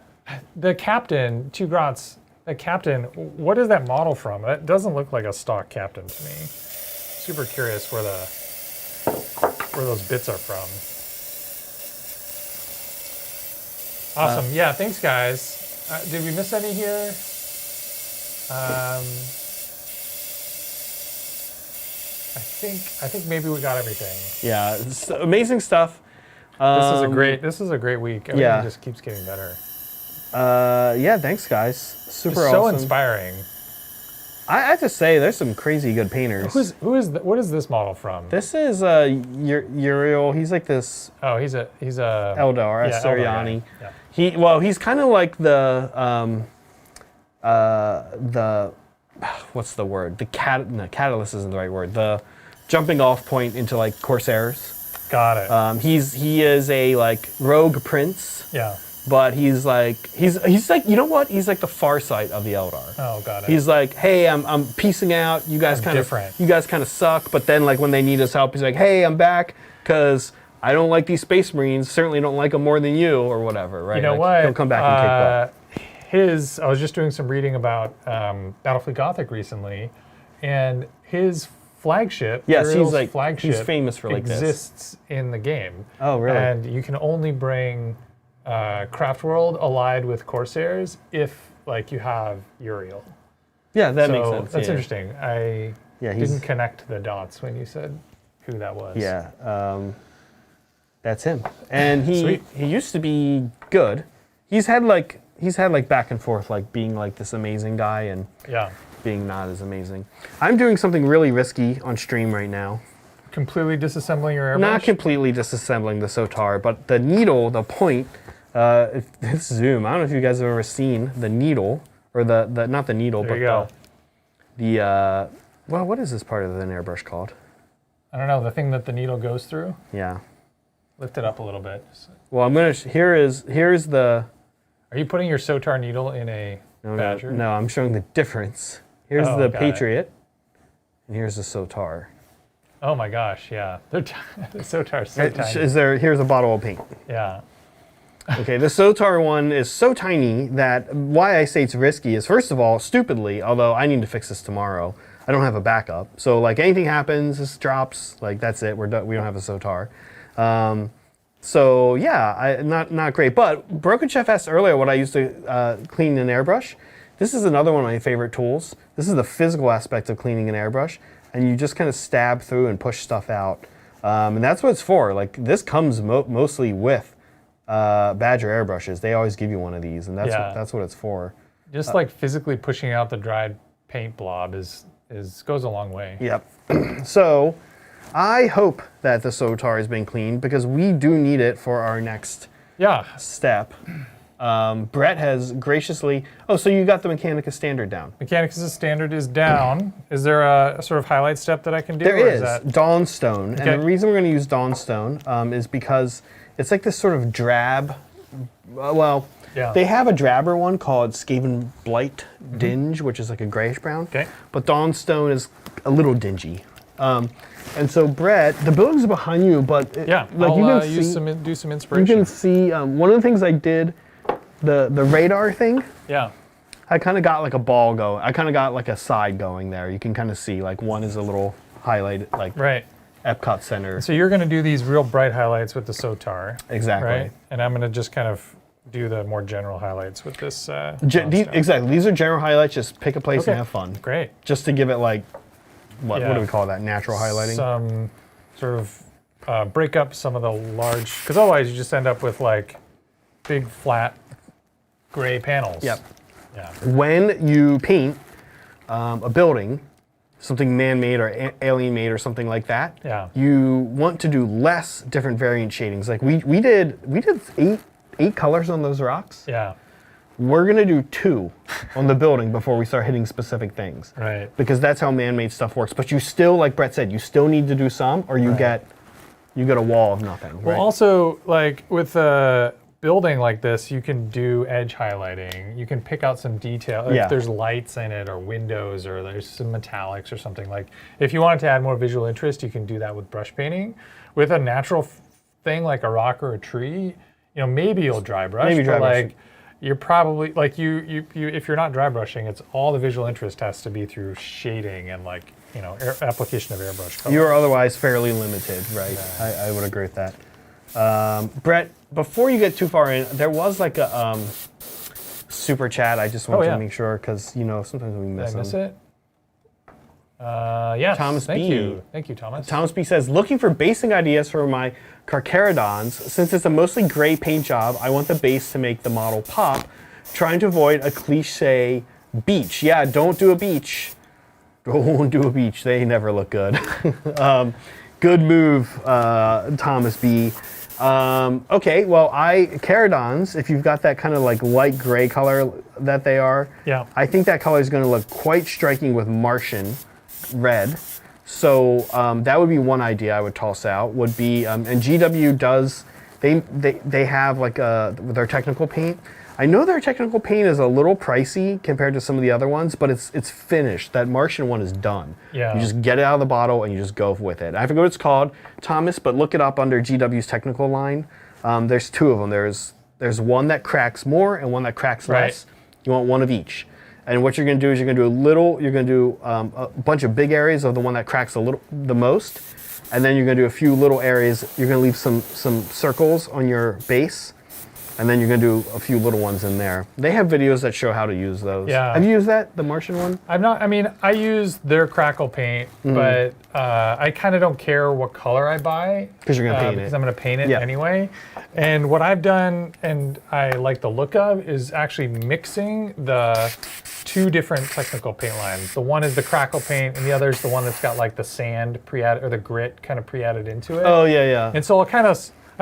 the captain, 2 grots. The captain, what is that model from? That doesn't look like a stock captain to me. Super curious where those bits are from. Awesome. Yeah, thanks guys. Did we miss any here? I think maybe we got everything. Yeah, it's amazing stuff. This is a great week. Everything just keeps getting better. Yeah, thanks guys. Super so awesome. Inspiring. I have to say, there's some crazy good painters. What is this model from? This is Uriel. He's like this. Oh, he's a Eldar Astariani. Yeah. He's kind of like the what's the word? Catalyst isn't the right word. The jumping off point into like Corsairs. Got it. He is a like rogue prince. Yeah. But he's like you know what? He's like the far side of the Eldar. Oh, got it. He's like, hey, I'm piecing out. You guys kind of suck. But then like when they need his help, he's like, hey, I'm back because I don't like these Space Marines. Certainly don't like them more than you or whatever, right? You know like, what? He'll come back and kick butt. I was just doing some reading about Battlefleet Gothic recently, and his flagship, Uriel's flagship, he's famous for like exists in the game. Oh, really? And you can only bring Craft World allied with Corsairs if like you have Uriel. Yeah, that makes sense. That's interesting. I didn't connect the dots when you said who that was. Yeah, that's him. And he used to be good. He's had like back and forth, like being like this amazing guy and being not as amazing. I'm doing something really risky on stream right now. Completely disassembling your airbrush? Not completely disassembling the Sotar, but the needle, the point, if this zoom, I don't know if you guys have ever seen the needle, or the not the needle, there but well, what is this part of an airbrush called? I don't know, the thing that the needle goes through? Yeah. Lift it up a little bit. Well, I'm gonna, here's the... Are you putting your Sotar needle in a Badger? No, I'm showing the difference. Here's the Patriot, and here's the Sotar. Oh my gosh, yeah. The Sotar's so tiny. Here's a bottle of paint. Yeah. Okay, the Sotar one is so tiny that why I say it's risky is, first of all, stupidly, although I need to fix this tomorrow, I don't have a backup. So like anything happens, this drops, like that's it, we're done, we don't have a Sotar. So yeah, not great. But Broken Chef asked earlier what I used to clean an airbrush. This is another one of my favorite tools. This is the physical aspect of cleaning an airbrush, and you just kind of stab through and push stuff out. And that's what it's for. Like this comes mostly with Badger airbrushes. They always give you one of these, and that's what it's for. Just like physically pushing out the dried paint blob goes a long way. Yep. So I hope that the Sotar is being cleaned because we do need it for our next Yeah. step, Brett has graciously. Oh, so you got the Mechanica standard down. Mechanica standard is down. Is there a sort of highlight step that I can do? There is that... Dawnstone, Okay. and the reason we're going to use Dawnstone is because it's like this sort of drab. Yeah. They have a drabber one called Skaven Blight Dinge, which is like a grayish brown. Okay. But Dawnstone is a little dingy. And so, Brett, the buildings are behind you, but I'll do some inspiration. You can see one of the things I did, the radar thing. Yeah. I kind of got like a ball going. I kind of got like a side going there. You can kind of see like one is a little highlighted, like right. Epcot Center. So you're going to do these real bright highlights with the Sotar. Exactly. Right? And I'm going to just kind of do the more general highlights with this. Exactly. These are general highlights. Just pick a place and have fun. Great. Just to give it like, what do we call that? Natural highlighting? Some sort of break up some of the large, because otherwise you just end up with like big flat gray panels. Yep. Yeah. When you paint a building, something man-made or alien-made or something like that, you want to do less different variant shadings. Like we did eight colors on those rocks. Yeah. We're gonna do 2 on the building before we start hitting specific things. Right. Because that's how man-made stuff works. But you still, like Brett said, you still need to do some, or you get a wall of nothing. Well, also like with a building like this, you can do edge highlighting. You can pick out some detail. If there's lights in it, or windows, or there's some metallics or something. Like if you wanted to add more visual interest, you can do that with brush painting. With a natural thing like a rock or a tree, maybe you'll dry brush. Maybe dry brush. Like, you're probably like you if you're not dry brushing, it's all the visual interest has to be through shading and like application of airbrush color. You're otherwise fairly limited, right? Yeah. I would agree with that. Brett, before you get too far in, there was like a super chat. I just wanted to make sure because sometimes we miss them. Did I miss it? Yes. Thomas Thank B. you. Thank you, Thomas. Thomas B says, looking for basing ideas for my Carcharodons. Since it's a mostly gray paint job, I want the base to make the model pop, trying to avoid a cliche beach. Yeah, don't do a beach. Don't do a beach. They never look good. Good move, Thomas B. Okay, well, Charodons, if you've got that kind of like light gray color that they are, I think that color is going to look quite striking with Martian red. So that would be one idea I would toss out. Would be and GW does they have like their technical paint. I know their technical paint is a little pricey compared to some of the other ones, but it's finished. That Martian one is done. Yeah. You just get it out of the bottle and you just go with it. I forget what it's called, Thomas, but look it up under GW's technical line. There's 2 of them. There's one that cracks more and one that cracks less. You want one of each. And what you're going to do is you're going to do a bunch of big areas of the one that cracks the most, and then you're going to do a few little areas. You're going to leave some circles on your base, and then you're going to do a few little ones in there. They have videos that show how to use those. Yeah. Have you used that, the Martian one? I use their crackle paint, but I kind of don't care what color I buy. Because you're going to paint it. Because I'm going to paint it anyway. And what I've done, and I like the look of, is actually mixing the 2 different technical paint lines. The one is the crackle paint, and the other is the one that's got like the sand pre-added, or the grit kind of pre-added into it. Oh, yeah. And so I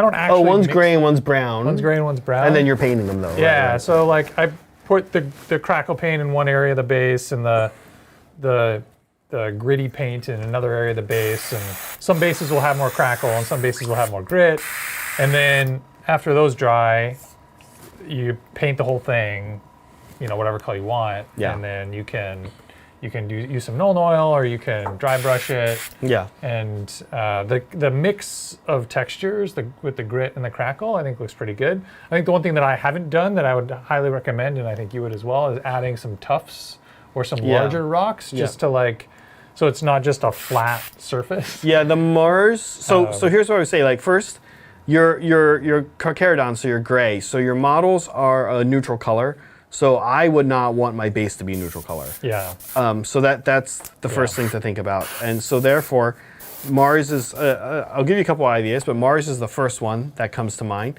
don't actually one's gray and one's brown. One's gray and one's brown. And then you're painting them though. Yeah, right? So like I put the crackle paint in one area of the base and the gritty paint in another area of the base, and some bases will have more crackle and some bases will have more grit. And then after those dry, you paint the whole thing, whatever color you want. Yeah. And then you can use some Nuln Oil, or you can dry brush it. Yeah. And the mix of textures with the grit and the crackle, I think looks pretty good. I think the one thing that I haven't done that I would highly recommend, and I think you would as well, is adding some tufts or some larger rocks, just to so it's not just a flat surface. Yeah, the Mars. So here's what I would say. Like first, your Carcharodon, so you're gray. So your models are a neutral color. So I would not want my base to be neutral color. Yeah. So that's the first thing to think about. And so therefore, Mars is, I'll give you a couple ideas, but Mars is the first one that comes to mind.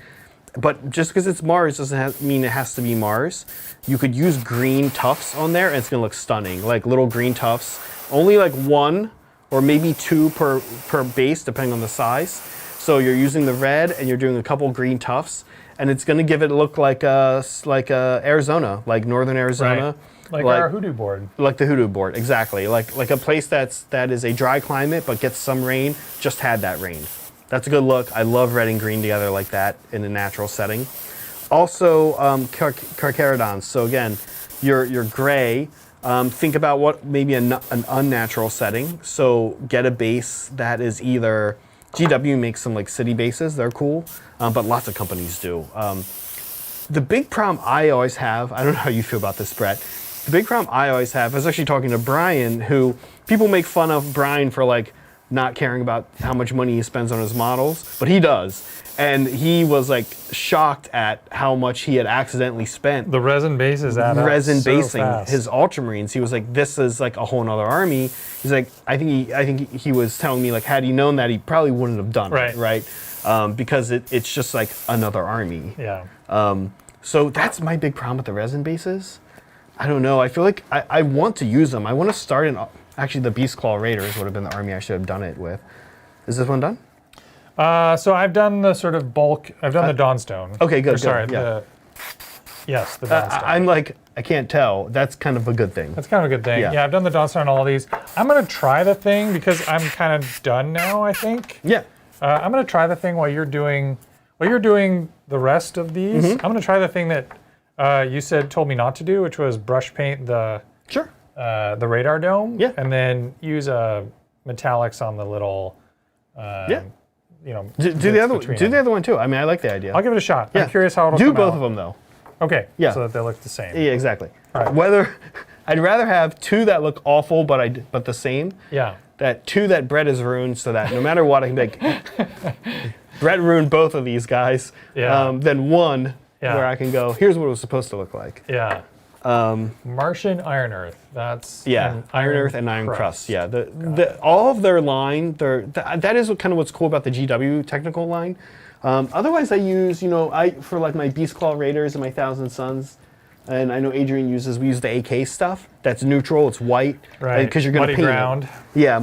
But just because it's Mars doesn't mean it has to be Mars. You could use green tufts on there and it's gonna look stunning. Like little green tufts, only like 1 or maybe 2 per base, depending on the size. So you're using the red and you're doing a couple green tufts. and it's going to give it a look like Arizona, like northern Arizona. Right. Like our hoodoo board. Like the hoodoo board, exactly. Like a place that is a dry climate but gets some rain, just had that rain. That's a good look. I love red and green together like that in a natural setting. Also, carcharodons. So again, your gray. Think about what maybe an unnatural setting. So get a base that is either GW makes some like city bases. They're cool, but lots of companies do. The big problem I always have. I don't know how you feel about this, Brett. The big problem I always have. I was actually talking to Brian, who people make fun of Brian for like not caring about how much money he spends on his models, but he does. And he was like shocked at how much he had accidentally spent. The resin bases add up resin so basing fast. his ultramarines. He was like, this is like a whole nother army. He's like, I think he was telling me like, had he known that, he probably wouldn't have done it, right? Because it's just like another army. Yeah. So that's my big problem with the resin bases. I don't know. I feel like I want to use them. I want to start in. Actually, the Beast Claw Raiders would have been the army I should have done it with. Is this one done? So I've done the sort of bulk. I've done the Dawnstone. Okay, good. Sorry. Yeah. Yes, the Dawnstone. I'm like, I can't tell. That's kind of a good thing. That's kind of a good thing. Yeah, I've done the Dawnstone on all these. I'm gonna try the thing because I'm kind of done now, I think. Yeah. I'm gonna try the thing while you're doing the rest of these. I'm gonna try the thing that you told me not to do, which was brush paint the the radar dome. Yeah. And then use metallics on the little. You know, do the other one too. I mean, I like the idea. I'll give it a shot. Yeah. I'm curious how it'll do come both out. of them though. Okay. Yeah. So that they look the same. Yeah, exactly. Right. Whether I'd rather have two that look awful but the same. Yeah. That two that Brett has ruined, so that no matter what I can be like, Brett ruined both of these guys. Yeah. Then one where I can go, here's what it was supposed to look like. Yeah. Martian Iron Earth. That's Iron Earth and Iron Crust. Yeah, all of their line. That is kind of what's cool about the GW technical line. Otherwise, I use for like my Beast Claw Raiders and my Thousand Suns, and I know Adrian uses. We use the AK stuff. That's neutral. It's white. Right. Because you're going to muddy paint ground. It. Yeah.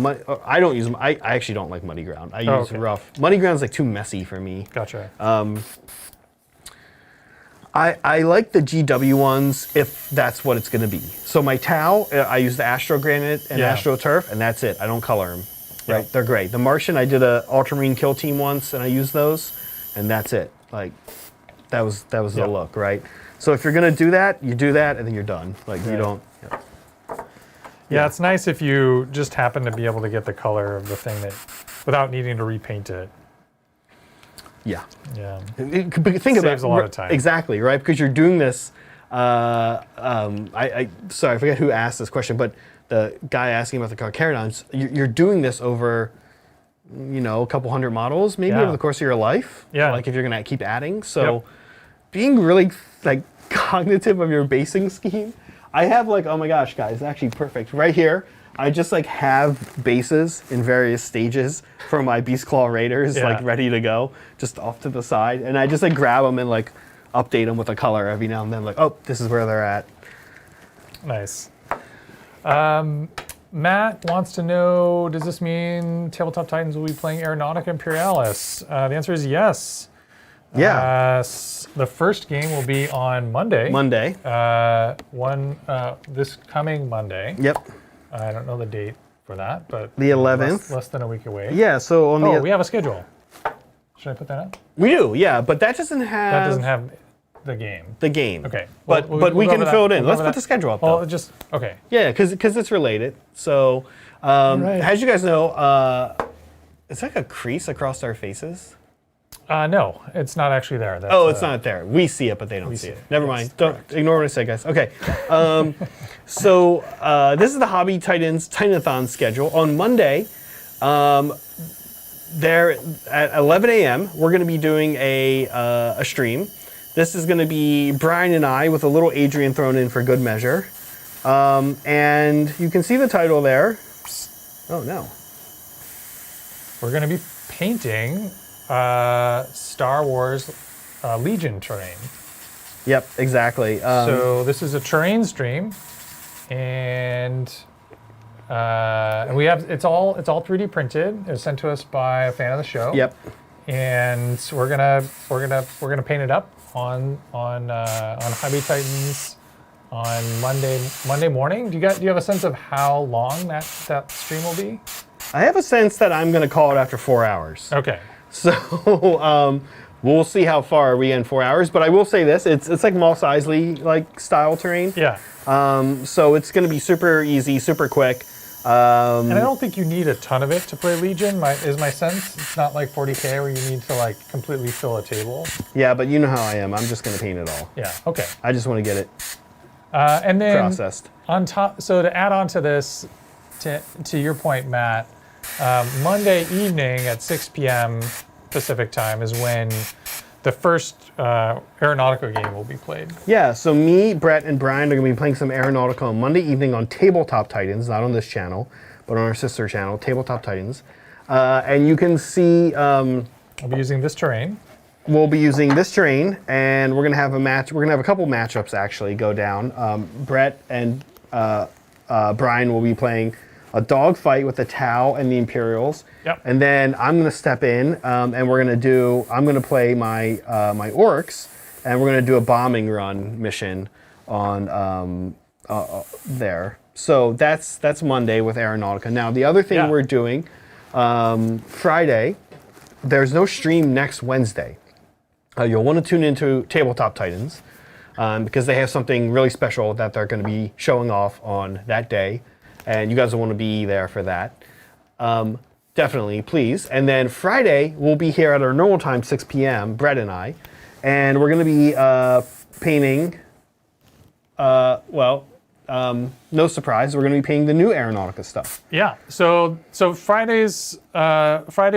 I don't use them. I actually don't like muddy ground. I use rough. Muddy ground's like too messy for me. Gotcha. I like the GW ones if that's what it's going to be. So my Tau, I use the Astro Granite and Astro Turf, and that's it. I don't color them. Right? They're great. The Martian, I did a Ultramarine kill team once, and I used those, and that's it. Like that was the look, right? So if you're going to do that, you do that, and then you're done. Like you don't. Yeah, it's nice if you just happen to be able to get the color of the thing without needing to repaint it. Yeah. Yeah. Think about saves a lot of time. Exactly, right? Because you're doing this. Sorry, I forget who asked this question, but the guy asking about the carcharodons, you're doing this over, a couple hundred models, maybe over the course of your life. Yeah. Like if you're gonna keep adding. So, being really like cognitive of your basing scheme. I have like, oh my gosh, guys, actually perfect right here. I just like have bases in various stages for my Beast Claw Raiders, like ready to go, just off to the side, and I just like grab them and like update them with a color every now and then. Like, oh, this is where they're at. Nice. Matt wants to know: does this mean Tabletop Titans will be playing Aeronautica Imperialis? The answer is yes. Yeah. The first game will be on Monday. This coming Monday. Yep. I don't know the date for that, but the 11th. Less than a week away. Yeah. So on we have a schedule. Should I put that up? We do. Yeah, but that doesn't have. That doesn't have the game. The game. Okay. But we can fill it in. Let's put the schedule up. Well, okay. Yeah, because it's related. So, as you guys know, it's like a crease across our faces. No, it's not actually there. It's not there. We see it, but they don't see it. Never mind. Don't ignore what I said, guys. Okay. So this is the Hobby Titans Titanathon schedule. On Monday, there at 11 a.m., we're going to be doing a stream. This is going to be Brian and I with a little Adrian thrown in for good measure. And you can see the title there. Oh, no. We're going to be painting Star Wars Legion terrain. Yep, exactly. So this is a terrain stream, and we have it's all 3D printed. It was sent to us by a fan of the show. Yep. and we're gonna paint it up on Hobby Titans on Monday morning. Do you have a sense of how long that stream will be? I have a sense that I'm going to call it after 4 hours. Okay. So we'll see how far we get in 4 hours. But I will say this: it's like Moss Eisley like style terrain. Yeah. So it's going to be super easy, super quick. And I don't think you need a ton of it to play Legion. Is my sense. It's not like 40K where you need to like completely fill a table. Yeah, but you know how I am. I'm just going to paint it all. Yeah. Okay. I just want to get it and then processed. On top, so to add on to this, to your point, Matt, Monday evening at 6 p.m. Pacific time is when the first Aeronautica game will be played. Yeah, so me, Brett, and Brian are going to be playing some Aeronautica on Monday evening on Tabletop Titans, not on this channel, but on our sister channel, Tabletop Titans. And you can see... I'll be using this terrain. We'll be using this terrain, and we're going to have a match. We're going to have a couple matchups, actually, go down. Brett and Brian will be playing a dogfight with the Tau and the Imperials. Yep. And then I'm going to step in, and I'm going to play my my orcs, and we're going to do a bombing run mission on there. So that's Monday with Aeronautica. Now the other thing we're doing Friday, there's no stream next Wednesday. You'll want to tune into Tabletop Titans because they have something really special that they're going to be showing off on that day. And you guys will want to be there for that. Definitely, please. And then Friday, we'll be here at our normal time, 6 p.m., Brett and I. And we're going to be painting, no surprise, we're going to be painting the new Aeronautica stuff. Yeah, so Friday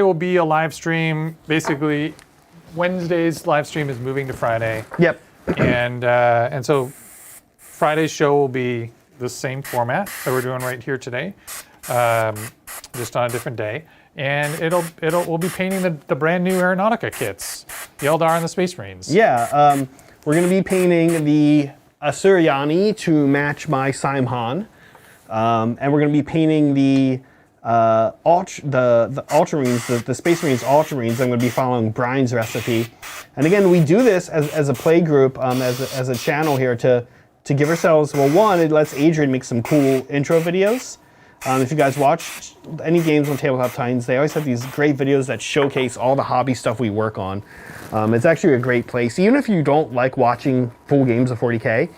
will be a live stream. Basically, Wednesday's live stream is moving to Friday. Yep. And so Friday's show will be the same format that we're doing right here today, just on a different day. And we'll be painting the brand new Aeronautica kits, the Eldar and the Space Marines. Yeah, we're going to be painting the Asuryani to match my Simhan, and we're going to be painting the Ultramarines, the Space Marines Ultramarines. I'm going to be following Brian's recipe, and again, we do this as a play group, as a channel here to give ourselves, well, one, it lets Adrian make some cool intro videos. If you guys watch any games on Tabletop Titans, they always have these great videos that showcase all the hobby stuff we work on. It's actually a great place. Even if you don't like watching full games of 40K,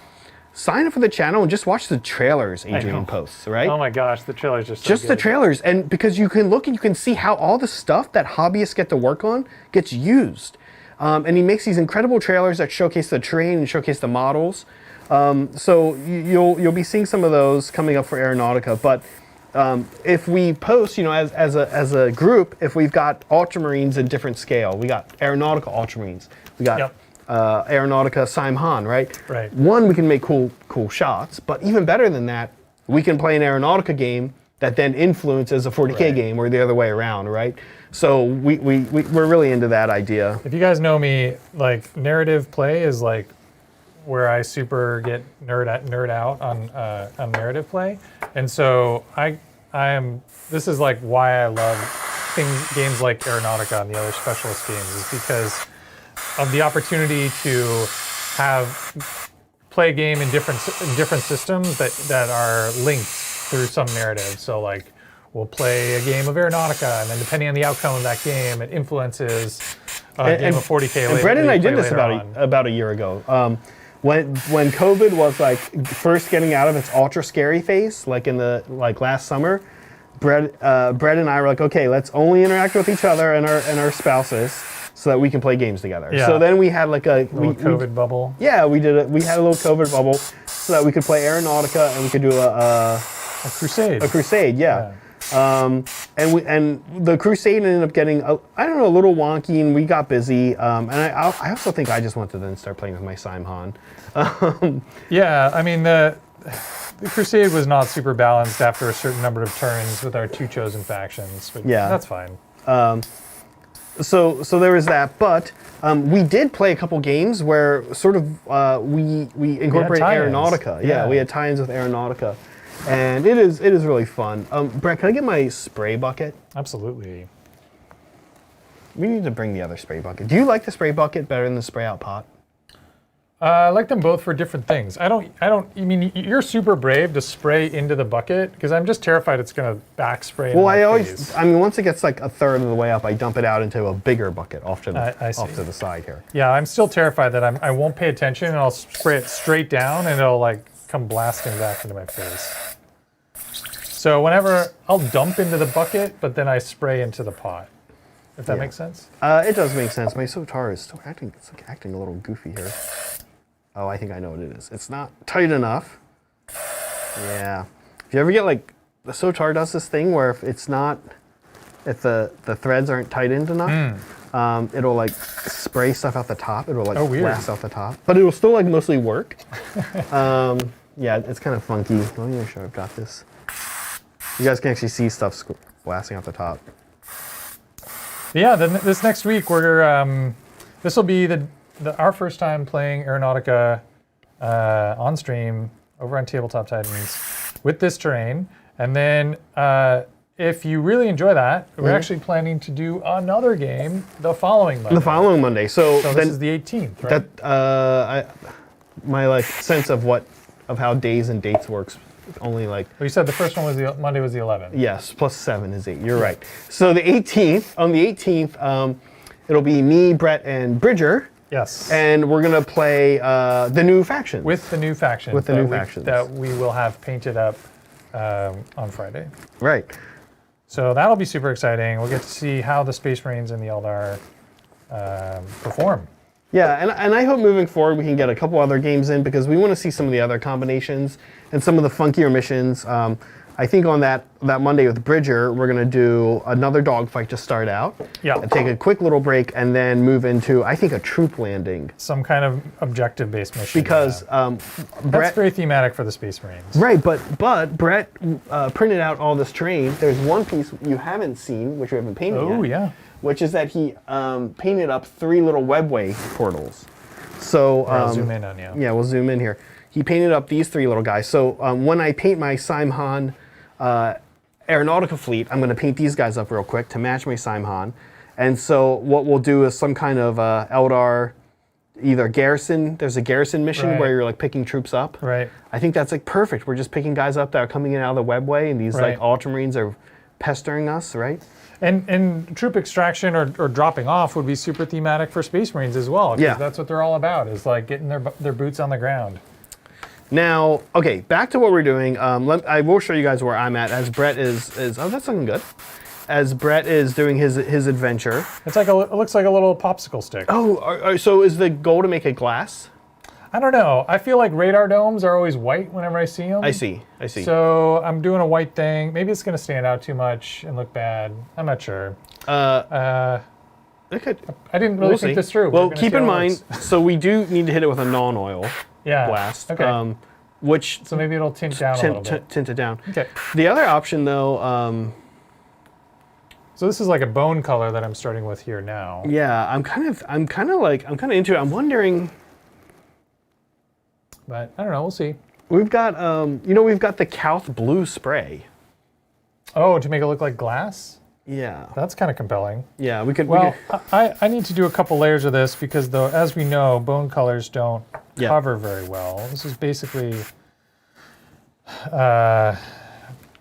sign up for the channel and just watch the trailers Adrian posts, right? Oh my gosh, the trailers just the trailers. And because you can look and you can see how all the stuff that hobbyists get to work on gets used. And he makes these incredible trailers that showcase the terrain and showcase the models. So you'll be seeing some of those coming up for Aeronautica. But if we post, as a group, if we've got Ultramarines in different scale, we got Aeronautica Ultramarines, we got Aeronautica Simhan, right? Right. One, we can make cool shots, but even better than that, we can play an Aeronautica game that then influences a 40K game or the other way around, right? So we're really into that idea. If you guys know me, like narrative play is like where I super get nerd out on narrative play, and so this is like why I love games like Aeronautica and the other specialist games, is because of the opportunity to play a game in different systems that are linked through some narrative. So like we'll play a game of Aeronautica, and then depending on the outcome of that game, it influences a game of 40K later. And Brett and I did this about a year ago. When COVID was like first getting out of its ultra scary phase, like in the last summer, Brett and I were like, okay, let's only interact with each other and our spouses so that we can play games together. Yeah. So then we had like a COVID bubble. Yeah, we had a little COVID bubble so that we could play Aeronautica and we could do a crusade. A crusade, yeah. And the crusade ended up getting a little wonky, and we got busy. And I also think I just wanted to then start playing with my Simhan. Yeah, I mean the crusade was not super balanced after a certain number of turns with our two chosen factions. But yeah, that's fine. So there was that, but we did play a couple games where sort of we incorporated Aeronautica. Yeah, we had tie-ins with Aeronautica. And it is really fun. Brett, can I get my spray bucket? Absolutely. We need to bring the other spray bucket. Do you like the spray bucket better than the spray out pot? I like them both for different things. I mean, you're super brave to spray into the bucket because I'm just terrified it's going to back spray. Well, I mean, once it gets like a third of the way up, I dump it out into a bigger bucket off to the side here. Yeah, I'm still terrified that I won't pay attention and I'll spray it straight down and it'll like come blasting back into my face. So whenever I'll dump into the bucket, but then I spray into the pot. If that makes sense? It does make sense. My Sotar is still acting, it's like acting a little goofy here. Oh, I think I know what it is. It's not tight enough. Yeah. If you ever get like, the Sotar does this thing where if the threads aren't tightened enough, it'll like spray stuff out the top. It'll like blast out the top. But it will still like mostly work. Yeah, it's kind of funky. Let me make sure I've got this. You guys can actually see stuff blasting out the top. Yeah, then this next week this will be our first time playing Aeronautica on stream over on Tabletop Titans with this terrain. And then if you really enjoy that, we're actually planning to do another game the following Monday. The following Monday. So this is the 18th, right? That my like sense of how days and dates works. Only like. Well, you said the first one was Monday was the 11th. Yes, plus 7 is 8. You're right. So the 18th, on the 18th, it'll be me, Brett, and Bridger. Yes. And we're gonna play the new factions. With the new factions. With the new factions that we will have painted up on Friday. Right. So that'll be super exciting. We'll get to see how the Space Marines and the Eldar perform. Yeah, and I hope moving forward we can get a couple other games in because we want to see some of the other combinations and some of the funkier missions. I think on that Monday with Bridger, we're going to do another dogfight to start out. Yeah. Take a quick little break and then move into, I think, a troop landing. Some kind of objective-based mission. Because that's very thematic for the Space Marines. Right, but Brett printed out all this terrain. There's one piece you haven't seen, which we haven't painted yet. Oh, yeah. Which is that he painted up 3 little webway portals. So I'll zoom in on you. Yeah, we'll zoom in here. He painted up these 3 little guys. So when I paint my Simhan Aeronautica fleet, I'm going to paint these guys up real quick to match my Simhan. And so what we'll do is some kind of Eldar, either garrison. There's a garrison mission where you're like picking troops up. Right. I think that's like perfect. We're just picking guys up that are coming in out of the webway, and these like Ultramarines are pestering us, right? And troop extraction or dropping off would be super thematic for Space Marines as well. Yeah. That's what they're all about, is like getting their boots on the ground. Now, okay, back to what we're doing. I will show you guys where I'm at as Brett is oh, that's looking good. As Brett is doing his adventure. It's like it looks like a little popsicle stick. Oh, so is the goal to make it glass? I don't know. I feel like radar domes are always white whenever I see them. I see. So I'm doing a white thing. Maybe it's going to stand out too much and look bad. I'm not sure. It could. I didn't really think this through. Well, keep in mind, so we do need to hit it with a non-oil blast. Okay. So maybe it'll tint down a little bit. Tint it down. Okay. The other option, though. So this is like a bone color that I'm starting with here now. Yeah, I'm kind of into it. I'm wondering. But I don't know. We'll see. We've got we've got the Calth blue spray. Oh, to make it look like glass? Yeah. That's kind of compelling. Yeah, we could. Well, I need to do a couple layers of this because, though, as we know, bone colors don't cover very well. This is basically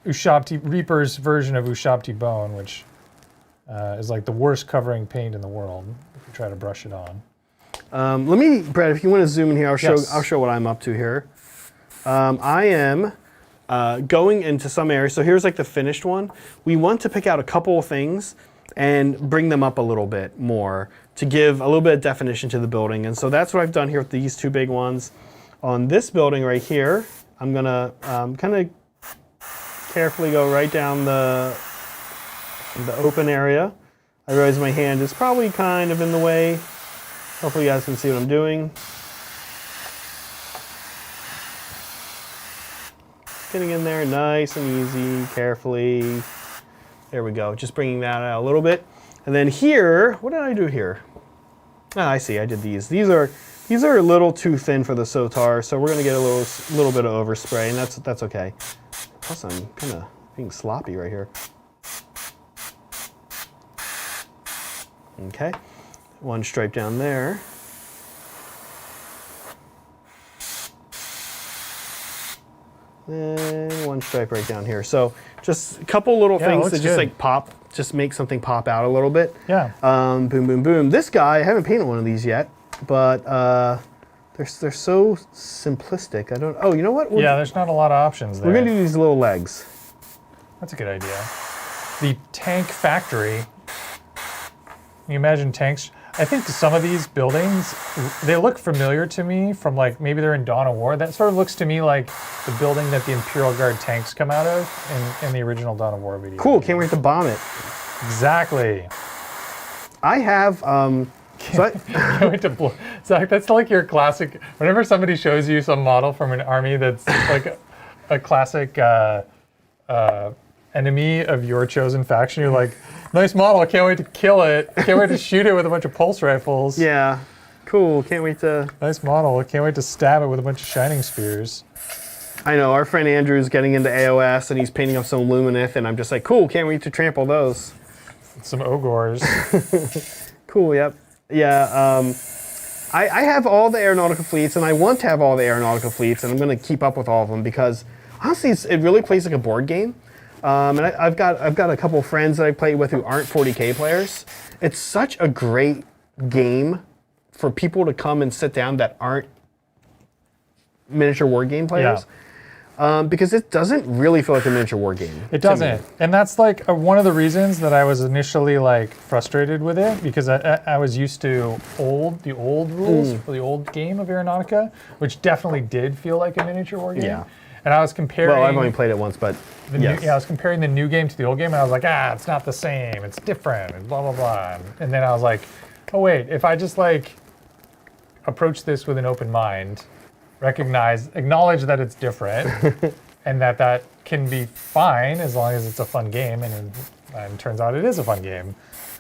Ushabti Reaper's version of Ushabti bone, which is like the worst covering paint in the world if you try to brush it on. Let me, Brett, if you want to zoom in here, I'll show what I'm up to here. I am going into some areas. So here's like the finished one. We want to pick out a couple of things and bring them up a little bit more to give a little bit of definition to the building. And so that's what I've done here with these 2 big ones. On this building right here, I'm going to kind of carefully go right down the open area. I realize my hand is probably kind of in the way. Hopefully you guys can see what I'm doing. Getting in there nice and easy, carefully. There we go, just bringing that out a little bit. And then here, what did I do here? Ah, I see, I did these. These are a little too thin for the Sotar, so we're gonna get a little bit of overspray, and that's okay. Plus I'm kind of being sloppy right here. Okay, one stripe down there. And one stripe right down here. So just a couple little things that just like pop, just make something pop out a little bit. Yeah. Boom, boom, boom. This guy, I haven't painted one of these yet, but they're so simplistic. I don't. Oh, you know what? There's not a lot of options there. We're gonna do these little legs. That's a good idea. The tank factory. Can you imagine tanks? I think some of these buildings, they look familiar to me from like, maybe they're in Dawn of War. That sort of looks to me like the building that the Imperial Guard tanks come out of in the original Dawn of War video. Cool, can't wait to bomb it. Exactly. I have, Can't wait to blow. Zach, that's like your classic, whenever somebody shows you some model from an army that's like a classic enemy of your chosen faction, you're like, nice model, I can't wait to kill it. I can't wait to shoot it with a bunch of pulse rifles. Yeah, cool, can't wait to... Nice model, I can't wait to stab it with a bunch of shining spears. I know, our friend Andrew's getting into AOS and he's painting up some Lumineth and I'm just like, cool, can't wait to trample those. Some Ogors. Cool, yep. Yeah, I have all the Aeronautica fleets and I want to have all the Aeronautica fleets and I'm going to keep up with all of them because honestly, it really plays like a board game. And I've got a couple of friends that I play with who aren't 40K players. It's such a great game for people to come and sit down that aren't miniature war game players. Because it doesn't really feel like a miniature war game. It doesn't. And that's like one of the reasons that I was initially like frustrated with it, because I was used to the old rules for the old game of Aeronautica, which definitely did feel like a miniature war game. Yeah. And I was comparing... Well, I've only played it once, but yes. I was comparing the new game to the old game, and I was like, it's not the same, it's different, and blah, blah, blah. And then I was like, oh wait, if I just like approach this with an open mind, acknowledge that it's different, and that can be fine as long as it's a fun game, and it turns out it is a fun game.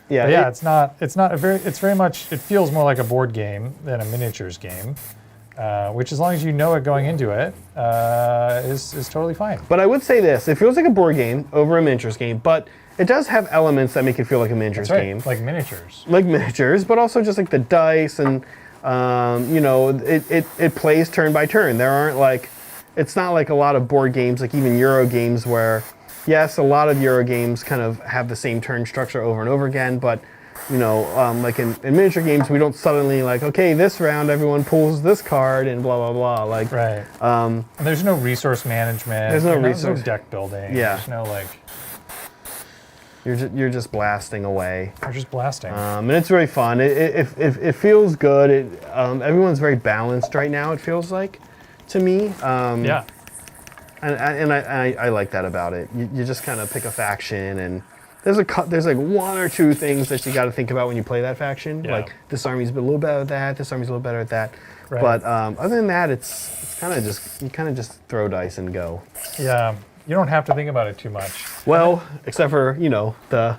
Yeah, but it's very much, it feels more like a board game than a miniatures game. Which, as long as you know it going into it, is totally fine. But I would say this: it feels like a board game over a miniatures game, but it does have elements that make it feel like a miniatures game, like miniatures. Like miniatures, but also just like the dice and it plays turn by turn. There aren't like, it's not like a lot of board games, like even Euro games, where yes, a lot of Euro games kind of have the same turn structure over and over again, but like in miniature games, we don't suddenly like, okay, this round everyone pulls this card and blah, blah, blah. Like, right. And there's no resource management. There's no deck building. Yeah. There's no like... You're just blasting away. You're just blasting. And it's very fun. It feels good. Everyone's very balanced right now, it feels like, to me. Yeah. And I like that about it. You just kind of pick a faction and there's like one or two things that you got to think about when you play that faction. Yeah. Like this army's a little better at that. This army's a little better at that. Right. But other than that, it's kind of just, you kind of just throw dice and go. Yeah, you don't have to think about it too much. Well, except for the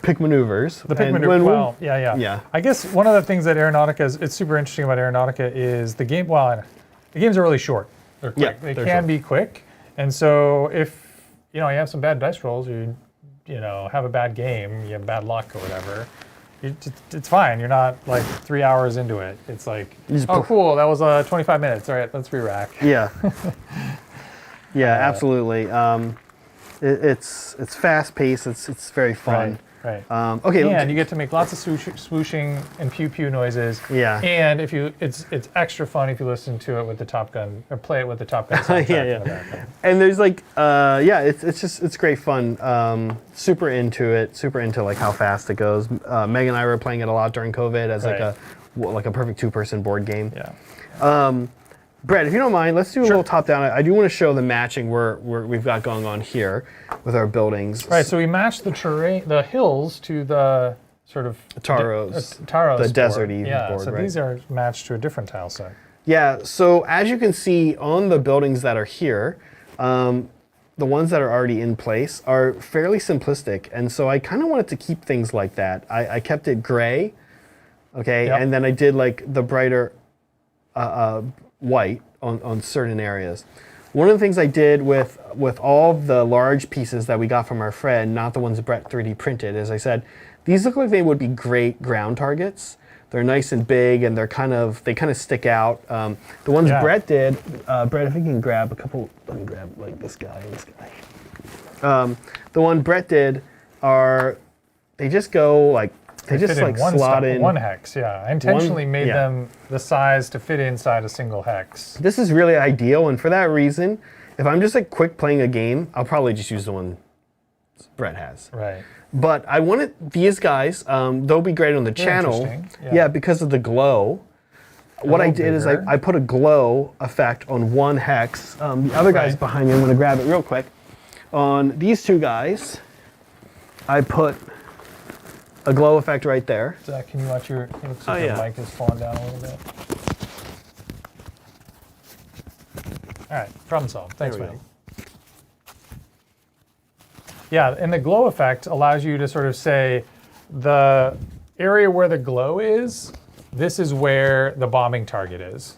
pick maneuvers. The pick maneuvers. Well, yeah. I guess one of the things that Aeronautica it's super interesting about Aeronautica is the game. Well, the games are really short. They're quick. Yeah, they can be quick, and so if you have some bad dice rolls, you have a bad game, you have bad luck or whatever, it's fine. You're not like 3 hours into it. It's like, oh, cool, that was 25 minutes. All right, let's re-rack. Yeah. Yeah, absolutely. It's fast-paced. It's very fun. Right. Okay. And you get to make lots of swooshing and pew-pew noises. Yeah. And it's extra fun if you listen to it with the Top Gun, or play it with the Top Gun soundtrack in the background. And there's like, it's great fun. Super into like how fast it goes. Meg and I were playing it a lot during COVID as like a perfect two-person board game. Yeah. Brett, if you don't mind, let's do a little top-down. I do want to show the matching we've got going on here with our buildings. Right, so we matched the terrain, the hills to the sort of... Taros. Taros the deserty board. board, so these are matched to a different tile set. Yeah, so as you can see on the buildings that are here, the ones that are already in place are fairly simplistic. And so I kind of wanted to keep things like that. I kept it gray, okay? Yep. And then I did like the brighter... white on certain areas. One of the things I did with all the large pieces that we got from our friend, not the ones Brett 3D printed, is I said, these look like they would be great ground targets. They're nice and big, and they kind of stick out. The ones Brett did, Brett, if you can grab a couple, let me grab like this guy and this guy. The one Brett did they just go like, they just like slot in. One hex, yeah. I intentionally made them the size to fit inside a single hex. This is really ideal, and for that reason, if I'm just like quick playing a game, I'll probably just use the one Brett has. Right. But I wanted these guys, they'll be great on the channel. Yeah, because of the glow. What I did is I put a glow effect on one hex. The other guy's behind me, I'm gonna grab it real quick. On these two guys, I put a glow effect right there. Zach, can you watch your, it looks like your mic is falling down a little bit. All right, problem solved. Thanks, man. Yeah, and the glow effect allows you to sort of say the area where the glow is, this is where the bombing target is.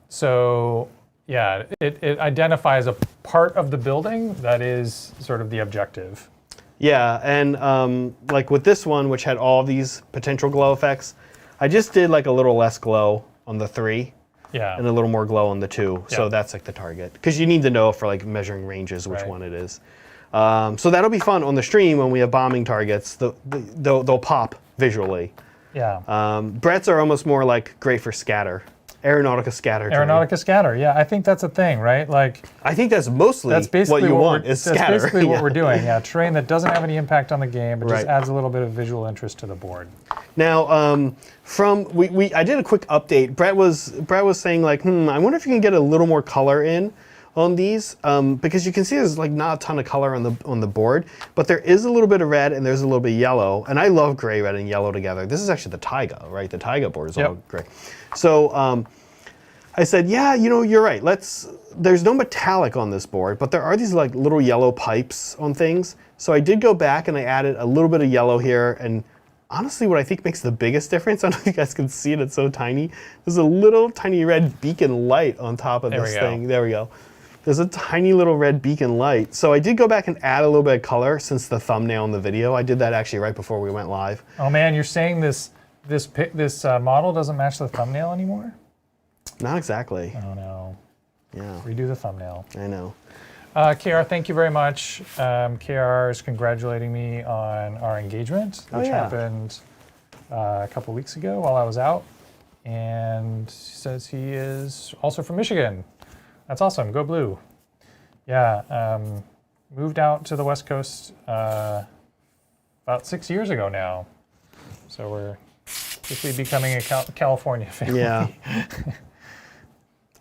So yeah, it identifies a part of the building that is sort of the objective. Yeah, and like with this one, which had all these potential glow effects, I just did like a little less glow on the 3. Yeah. And a little more glow on the 2. So that's like the target. Because you need to know for like measuring ranges which one it is. So that'll be fun on the stream when we have bombing targets. They'll pop visually. Yeah. Brett's are almost more like great for scatter. Aeronautica scatter. Aeronautica scatter, yeah. I think that's a thing, right? Like, I think that's mostly what you want is scatter. That's basically what we're doing, yeah. Terrain that doesn't have any impact on the game, but just adds a little bit of visual interest to the board. Now, I did a quick update. Brett was saying like, I wonder if you can get a little more color in on these, because you can see there's like not a ton of color on the board, but there is a little bit of red and there's a little bit of yellow, and I love gray, red, and yellow together. This is actually the Taiga, right? The Taiga board is all gray. So I said, yeah, you know, you're right. There's no metallic on this board, but there are these like little yellow pipes on things. So I did go back and I added a little bit of yellow here, and honestly, what I think makes the biggest difference, I don't know if you guys can see it, it's so tiny. There's a little tiny red beacon light on top of this thing. There we go. There's a tiny little red beacon light. So I did go back and add a little bit of color since the thumbnail in the video. I did that actually right before we went live. Oh man, you're saying this model doesn't match the thumbnail anymore? Not exactly. Oh no. Yeah. Redo the thumbnail. I know. KR, thank you very much. KR is congratulating me on our engagement, which happened a couple weeks ago while I was out. And says he is also from Michigan. That's awesome. Go Blue. Yeah. Moved out to the West Coast about 6 years ago now. So we're quickly becoming a California family. Yeah.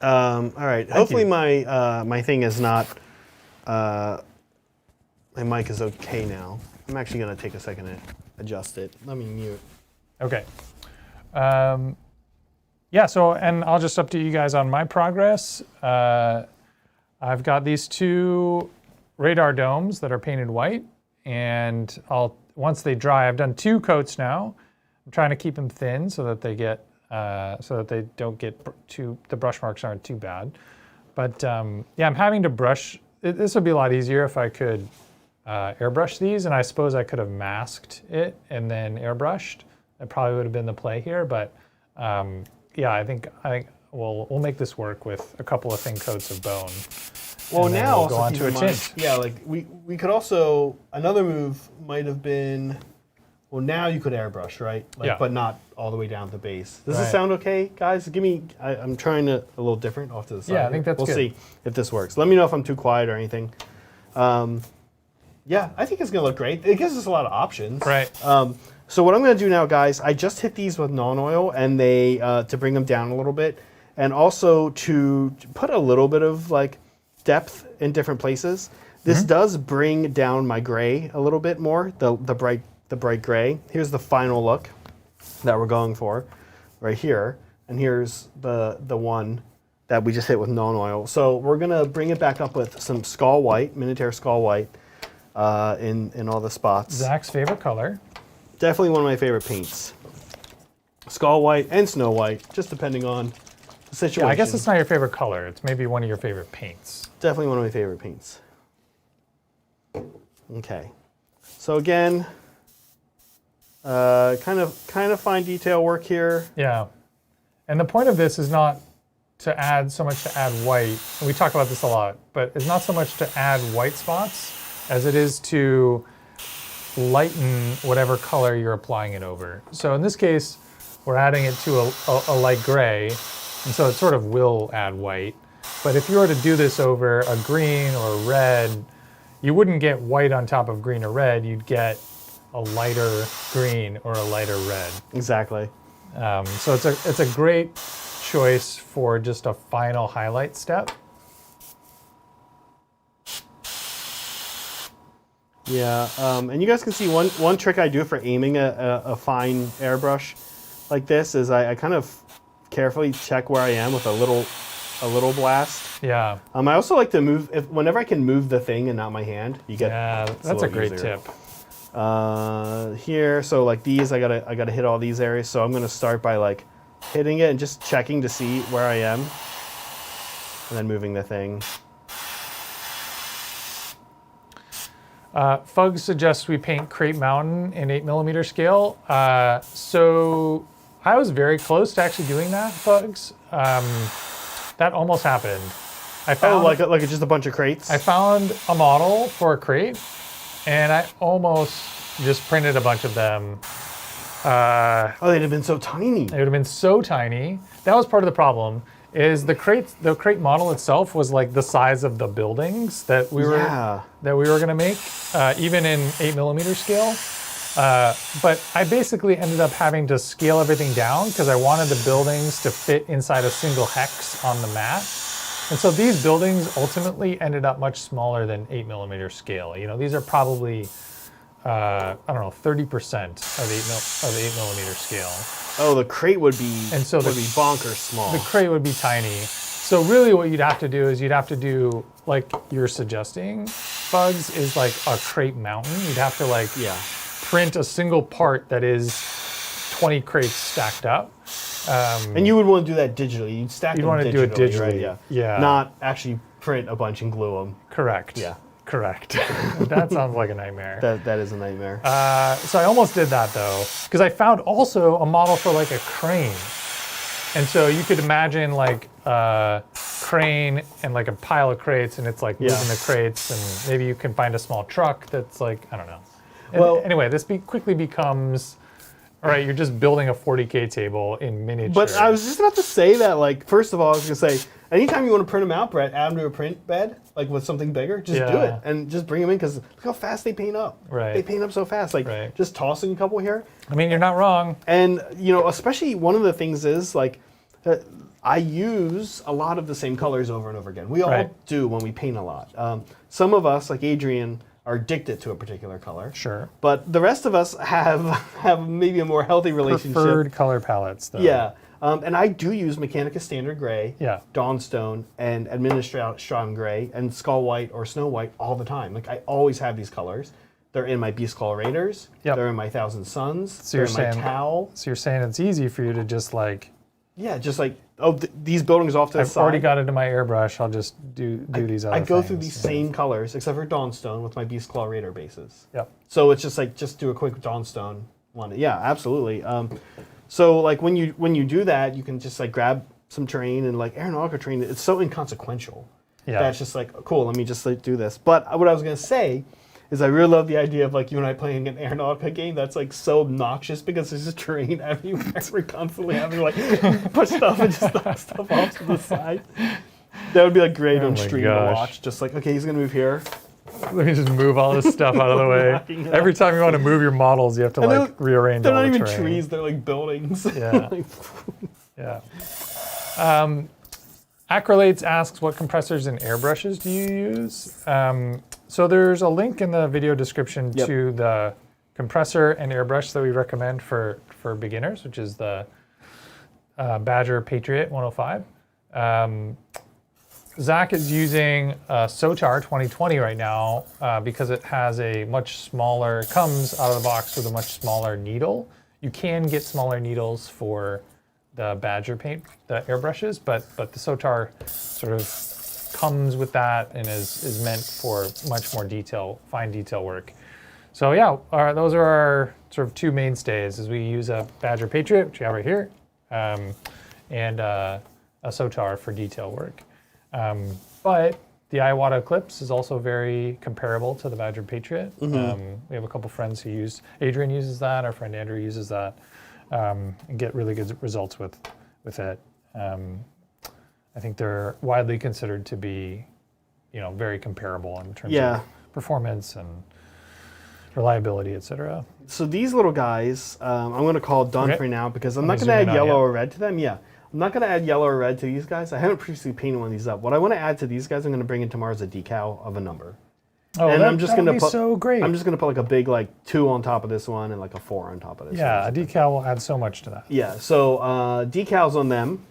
All right. Hopefully my thing is not, my mic is okay now. I'm actually going to take a second to adjust it. Let me mute. Okay. Yeah, so, and I'll just update you guys on my progress. I've got these 2 radar domes that are painted white, and once they dry, I've done 2 coats now. I'm trying to keep them thin so that they get, the brush marks aren't too bad. But yeah, I'm having to brush. This would be a lot easier if I could airbrush these, and I suppose I could have masked it and then airbrushed. That probably would have been the play here, but yeah, I think we'll make this work with a couple of thin coats of bone. Well, now we'll go on to a tint. Yeah, like we could also, another move might have been, well, now you could airbrush, right? Like, but not all the way down to the base. Does this sound okay, guys? I'm trying a little different off to the side. Yeah, I think that's good. We'll see if this works. Let me know if I'm too quiet or anything. Yeah, I think it's gonna look great. It gives us a lot of options. Right. So what I'm going to do now, guys, I just hit these with non-oil, and they to bring them down a little bit, and also to put a little bit of like depth in different places. This does bring down my gray a little bit more, the bright gray. Here's the final look that we're going for, right here, and here's the one that we just hit with non-oil. So we're going to bring it back up with some skull white, Minotaur skull white, in all the spots. Zach's favorite color. Definitely one of my favorite paints. Skull white and snow white, just depending on situation. Yeah, I guess it's not your favorite color. It's maybe one of your favorite paints. Definitely one of my favorite paints. Okay. So again, kind of fine detail work here. Yeah. And the point of this is not to add so much to add white. And we talk about this a lot, but it's not so much to add white spots as it is to lighten whatever color you're applying it over. So in this case, we're adding it to a light gray, and so it sort of will add white. But if you were to do this over a green or a red, you wouldn't get white on top of green or red, you'd get a lighter green or a lighter red. Exactly. So it's a great choice for just a final highlight step. Yeah, and you guys can see one trick I do for aiming a fine airbrush like this is I kind of carefully check where I am with a little blast. Yeah. I also like to move whenever I can move the thing and not my hand. You get that's a great tip. Here, so like these, I gotta hit all these areas. So I'm gonna start by like hitting it and just checking to see where I am, and then moving the thing. Fug suggests we paint Crepe Mountain in 8mm scale. So I was very close to actually doing that, Fugs. That almost happened. I found, like just a bunch of crates? I found a model for a crate, and I almost just printed a bunch of them. They'd have been so tiny. They would have been so tiny. That was part of the problem. Is the crate model itself was like the size of the buildings that we were gonna make, even in 8mm scale. But I basically ended up having to scale everything down because I wanted the buildings to fit inside a single hex on the mat. And so these buildings ultimately ended up much smaller than 8mm scale. You know, these are probably, I don't know, 30% of the 8mm scale. Oh, the crate would be bonkers small. The crate would be tiny. So really what you'd have to do is you'd have to do, like you're suggesting, Bugs, is like a Crepe Mountain. You'd have to like print a single part that is 20 crates stacked up. And you would want to do that digitally. You'd stack them digitally. You'd want to do it digitally, right? Yeah. Not actually print a bunch and glue them. Correct. Yeah. Correct. That sounds like a nightmare. That is a nightmare. So I almost did that though, because I found also a model for like a crane. And so you could imagine like a crane and like a pile of crates, and it's like moving the crates, and maybe you can find a small truck that's like, I don't know. Well, anyway, this quickly becomes, all right, you're just building a 40K table in miniature. But I was just about to say that, like, first of all, I was going to say, anytime you want to print them out, Brett, add them to a print bed, like with something bigger, just do it. And just bring them in, because look how fast they paint up. Right. They paint up so fast. Like, just tossing a couple here. I mean, you're not wrong. And, you know, especially one of the things is, like, I use a lot of the same colors over and over again. We all do when we paint a lot. Some of us, like Adrian, are addicted to a particular color. Sure. But the rest of us have maybe a more healthy relationship. Preferred color palettes, though. Yeah. And I do use Mechanica Standard Gray, Dawnstone, and Administration Gray, and Skull White or Snow White all the time. Like, I always have these colors. They're in my Beast Claw Raiders. They're in my Thousand Suns. So they're in my Tau. So you're saying it's easy for you to just like... Yeah, just like, these buildings off to the side. I've already got it in my airbrush. I'll just do these other things. I go through these same colors, except for Dawnstone with my Beast Claw Raider bases. Yep. So it's just like, just do a quick Dawnstone one. Yeah, absolutely. So like when you do that, you can just like grab some terrain, and like Aeronautica terrain, it's so inconsequential. Yeah. That's just like, cool, let me just like do this. But what I was gonna say is I really love the idea of like you and I playing an Aeronautica game that's like so obnoxious because there's just terrain everywhere. We're constantly having to like push stuff and just knock stuff off to the side. That would be like great on stream to watch. Just like, okay, he's gonna move here. Let me just move all this stuff out of the way. Every time you want to move your models, you have to like rearrange all the terrain. They're not even trees, they're like buildings. Yeah. Yeah. Acrylates asks, what compressors and airbrushes do you use? So there's a link in the video description to the compressor and airbrush that we recommend for beginners, which is the Badger Patriot 105. Zach is using a Sotar 2020 right now because it has a much smaller, comes out of the box with a much smaller needle. You can get smaller needles for the Badger paint, the airbrushes, but the Sotar sort of comes with that and is meant for much more fine detail work. So yeah, those are our sort of two mainstays. Is we use a Badger Patriot, which we have right here, and a Sotar for detail work. But the Iwata Eclipse is also very comparable to the Badger Patriot. We have a couple friends who Adrian uses that, our friend Andrew uses that, and get really good results with it. I think they're widely considered to be, very comparable in terms of performance and reliability, etc. So these little guys, I'm going to call done for now because I'm not going to add yellow or red to them. Yeah, I'm not going to add yellow or red to these guys. I haven't previously painted one of these up. What I want to add to these guys, I'm going to bring in tomorrow as a decal of a number. Oh, and that would be so great. I'm just going to put like a big 2 on top of this one and like a 4 on top of this one. Yeah, a decal will add so much to that. Yeah, so decals on them.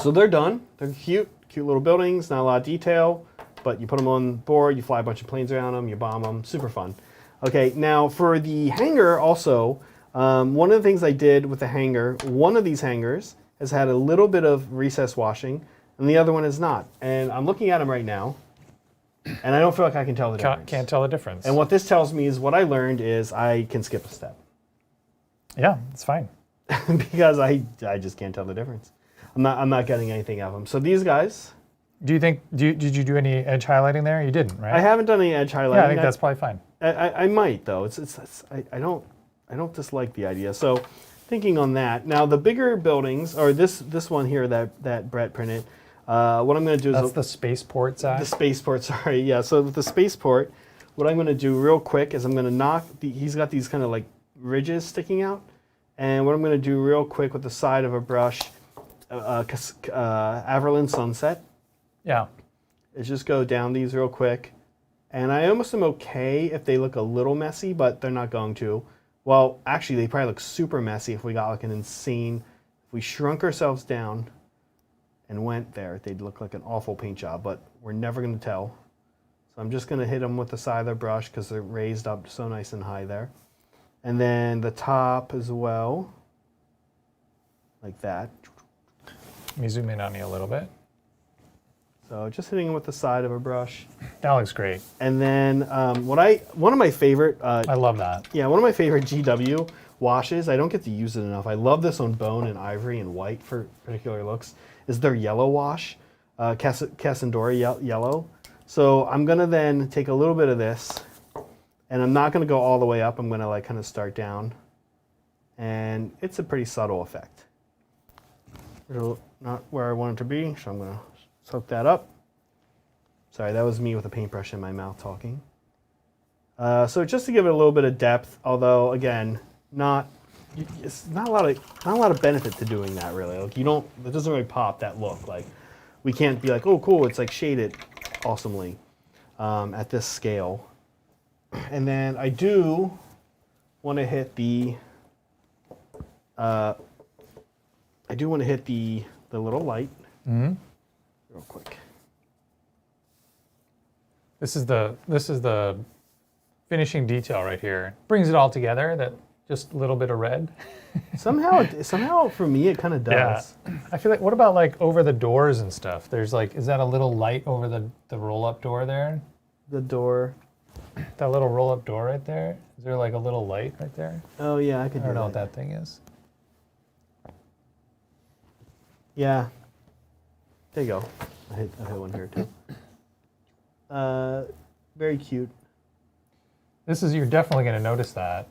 So they're done. They're cute little buildings, not a lot of detail, but you put them on board, you fly a bunch of planes around them, you bomb them, super fun. Okay, now for the hangar also, one of the things I did with the hangar, one of these hangars has had a little bit of recess washing, and the other one is not. And I'm looking at them right now, and I don't feel like I can tell the difference. Can't tell the difference. And what this tells me is what I learned is I can skip a step. Yeah, it's fine. Because I just can't tell the difference. I'm not getting anything out of them. So these guys. Do you think? Did you do any edge highlighting there? You didn't, right? I haven't done any edge highlighting. Yeah, I think that's probably fine. I might though. I don't dislike the idea. So thinking on that. Now the bigger buildings, or this one here that Brett printed. What I'm going to do is that's the spaceport side. The spaceport, sorry. Yeah. So with the spaceport, what I'm going to do real quick is I'm going to knock. He's got these kind of like ridges sticking out, and what I'm going to do real quick with the side of a brush. Averland Sunset. Yeah. Is just go down these real quick. And I almost am okay if they look a little messy, but they're not going to. Well, actually, they probably look super messy if we got like an insane, if we shrunk ourselves down and went there, they'd look like an awful paint job, but we're never going to tell. So I'm just going to hit them with the side of the brush because they're raised up so nice and high there. And then the top as well, like that. Let me zoom in on you a little bit. So just hitting it with the side of a brush. That looks great. And then one of my favorite. I love that. Yeah, one of my favorite GW washes. I don't get to use it enough. I love this on bone and ivory and white for particular looks. Is their yellow wash, Cassandora yellow. So I'm gonna then take a little bit of this, and I'm not gonna go all the way up. I'm gonna kind of start down, and it's a pretty subtle effect. Not where I want it to be, so I'm going to soak that up. Sorry, that was me with a paintbrush in my mouth talking. So just to give it a little bit of depth, although again, it's not a lot of benefit to doing that really. It doesn't really pop that look. Like we can't be like, oh cool, it's like shaded awesomely at this scale. And then I do want to hit the. I do want to hit the little light real quick. This is the finishing detail right here. Brings it all together. That just a little bit of red. somehow for me it kind of does. Yeah. I feel like what about over the doors and stuff? There's is that a little light over the roll up door there? The door. That little roll up door right there. Is there a little light right there? Oh yeah, I could. I don't know what that thing is. Yeah. There you go. I hit one here too. Very cute. You're definitely going to notice that.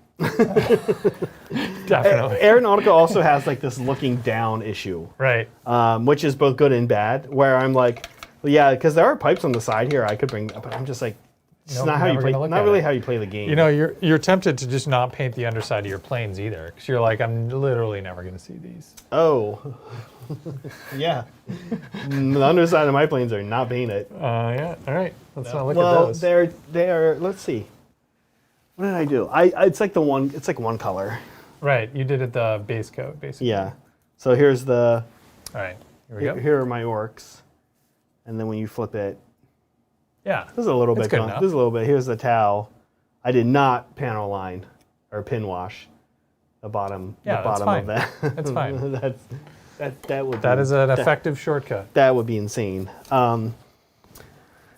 Definitely. Aeronautica also has this looking down issue. Right. Which is both good and bad, where I'm like, well, yeah, because there are pipes on the side here I could bring, but I'm just like, it's not how you play, not really how you play the game. You're tempted to just not paint the underside of your planes either, because you're like, I'm literally never going to see these. Oh. Yeah. The underside of my planes are not painted. Yeah. All right. Let's not look at those. Well, they're. Let's see. What did I do? It's like one color. Right. You did it the base coat, basically. Yeah. So here's the. All right. Here we go. Here are my orcs, and then when you flip it. Yeah. This is a little bit. Good enough. This is a little bit. Here's the towel. I did not panel line or pin wash the bottom. Yeah, the bottom that's fine. of that. That's fine. That is an effective shortcut. That would be insane.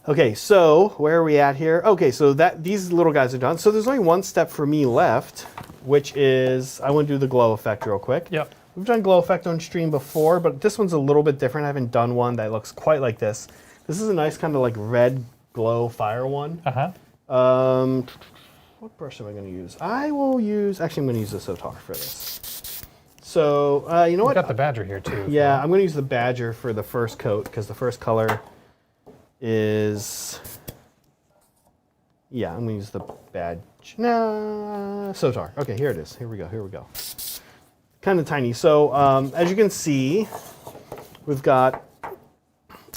Okay, so where are we at here? Okay, so these little guys are done. So there's only one step for me left, which is I want to do the glow effect real quick. Yep. We've done glow effect on stream before, but this one's a little bit different. I haven't done one that looks quite like this. This is a nice kind of like red glow fire one. What brush am I going to use? I will use, actually I'm going to use the Sotar for this. So, you know what? Got the Badger here too. Yeah, I'm going to use the Badger for the first coat because the first color is, yeah, I'm going to use the Badge. No, Sotar. Okay, here it is. Here we go. Kind of tiny. So, as you can see, we've got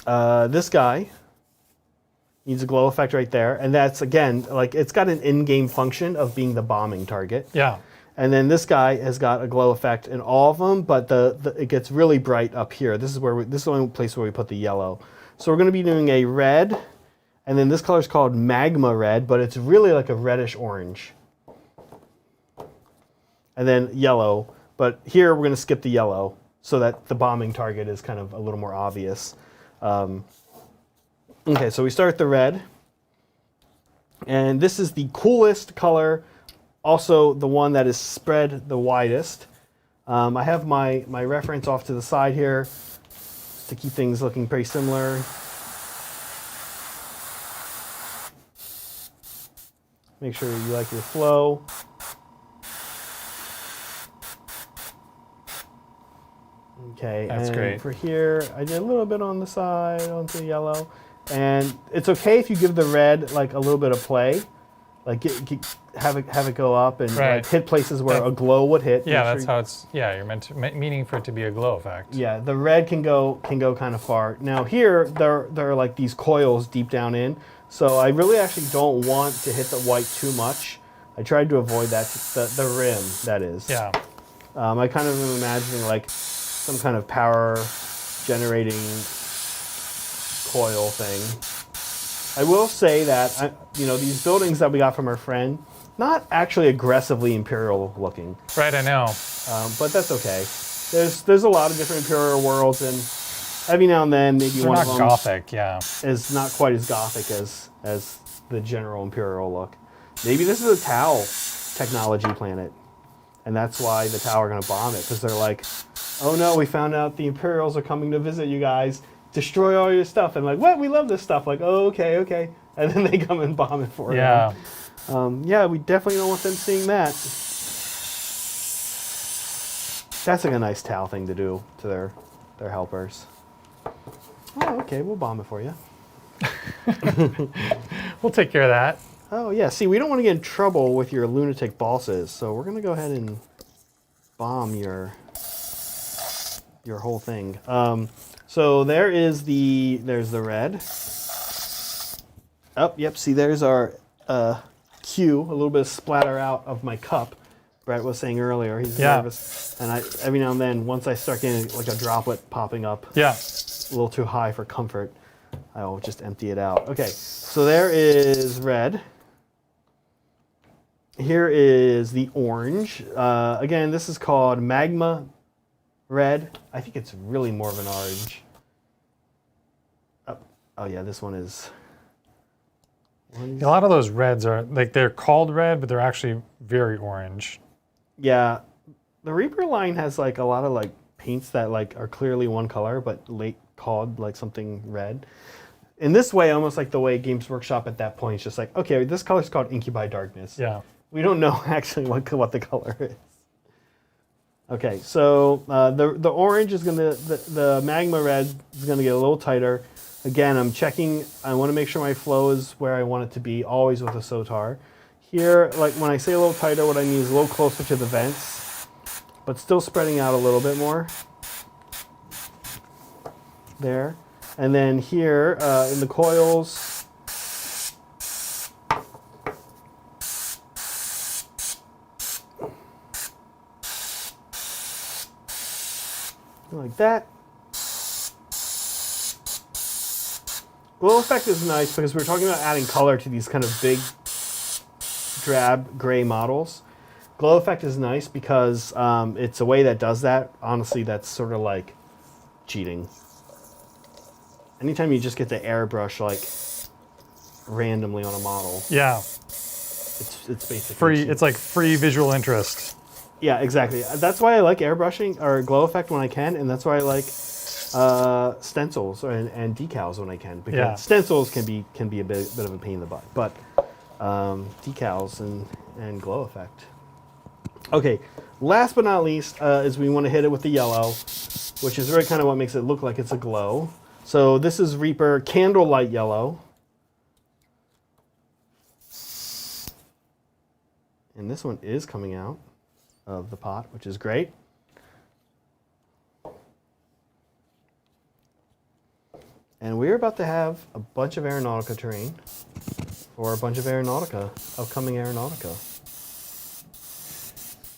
this guy. Needs a glow effect right there. And that's, again, like it's got an in-game function of being the bombing target. Yeah. And then this guy has got a glow effect in all of them, but it gets really bright up here. This is the only place where we put the yellow. So we're going to be doing a red, and then this color is called magma red, but it's really like a reddish orange. And then yellow, but here we're going to skip the yellow so that the bombing target is kind of a little more obvious. Okay, so we start the red, and this is the coolest color, also the one that is spread the widest. I have my reference off to the side here to keep things looking pretty similar. Make sure you like your flow. Okay, that's and great. For here, I did a little bit on the side onto the yellow. And it's okay if you give the red like a little bit of play, like have it go up and like, hit places where a glow would hit. Yeah, that's how it's. Yeah, you're meaning for it to be a glow effect. Yeah, the red can go kind of far. Now here there are like these coils deep down in, so I really actually don't want to hit the white too much. I tried to avoid that, the rim that is. Yeah. I kind of am imagining like some kind of power generating coil thing. I will say that these buildings that we got from our friend, not actually aggressively Imperial looking. Right, I know. But that's okay. There's a lot of different Imperial worlds, and every now and then maybe one of them Gothic, yeah, is not quite as Gothic as the general Imperial look. Maybe this is a Tau technology planet, and that's why the Tau are going to bomb it, because they're like, oh no, we found out the Imperials are coming to visit you guys. Destroy all your stuff. And like, what? We love this stuff. Like, oh, okay. And then they come and bomb it for you. Yeah, we definitely don't want them seeing that. That's like a nice Tau thing to do to their helpers. Oh, okay, we'll bomb it for you. We'll take care of that. Oh, yeah. See, we don't want to get in trouble with your lunatic bosses, so we're going to go ahead and bomb your whole thing. So there's the red. Oh, yep, see there's our cue, a little bit of splatter out of my cup. Brett was saying earlier, he's nervous. And every now and then, once I start getting like a droplet popping up, a little too high for comfort, I'll just empty it out. Okay, so there is red. Here is the orange. Again, this is called magma red. I think it's really more of an orange. Oh yeah, this one is. A lot of those reds are like they're called red, but they're actually very orange. Yeah, the Reaper line has like a lot of like paints that like are clearly one color, but called like something red. In this way, almost like the way Games Workshop at that point is just like, okay, this color is called Incubi Darkness. Yeah. We don't know actually what the color is. Okay, so the orange is gonna, the magma red is gonna get a little tighter. Again, I'm checking, I wanna make sure my flow is where I want it to be, always with a Sotar. Here, like when I say a little tighter, what I mean is a little closer to the vents, but still spreading out a little bit more. There. And then here, in the coils, like that. Glow effect is nice because we're talking about adding color to these kind of big drab gray models. Glow effect is nice because it's a way that does that. Honestly, that's sort of like cheating. Anytime you just get to airbrush like randomly on a model, Yeah. it's basically Free. cheating. It's like free visual interest. Yeah, exactly. That's why I like airbrushing or glow effect when I can, and that's why I like stencils and decals when I can, because stencils can be a bit of a pain in the butt, but decals and glow effect. Okay, last but not least is we want to hit it with the yellow, which is really kind of what makes it look like it's a glow. So this is Reaper Candlelight Yellow. And this one is coming out of the pot, which is great. And we're about to have a bunch of Aeronautica terrain for a bunch of upcoming Aeronautica.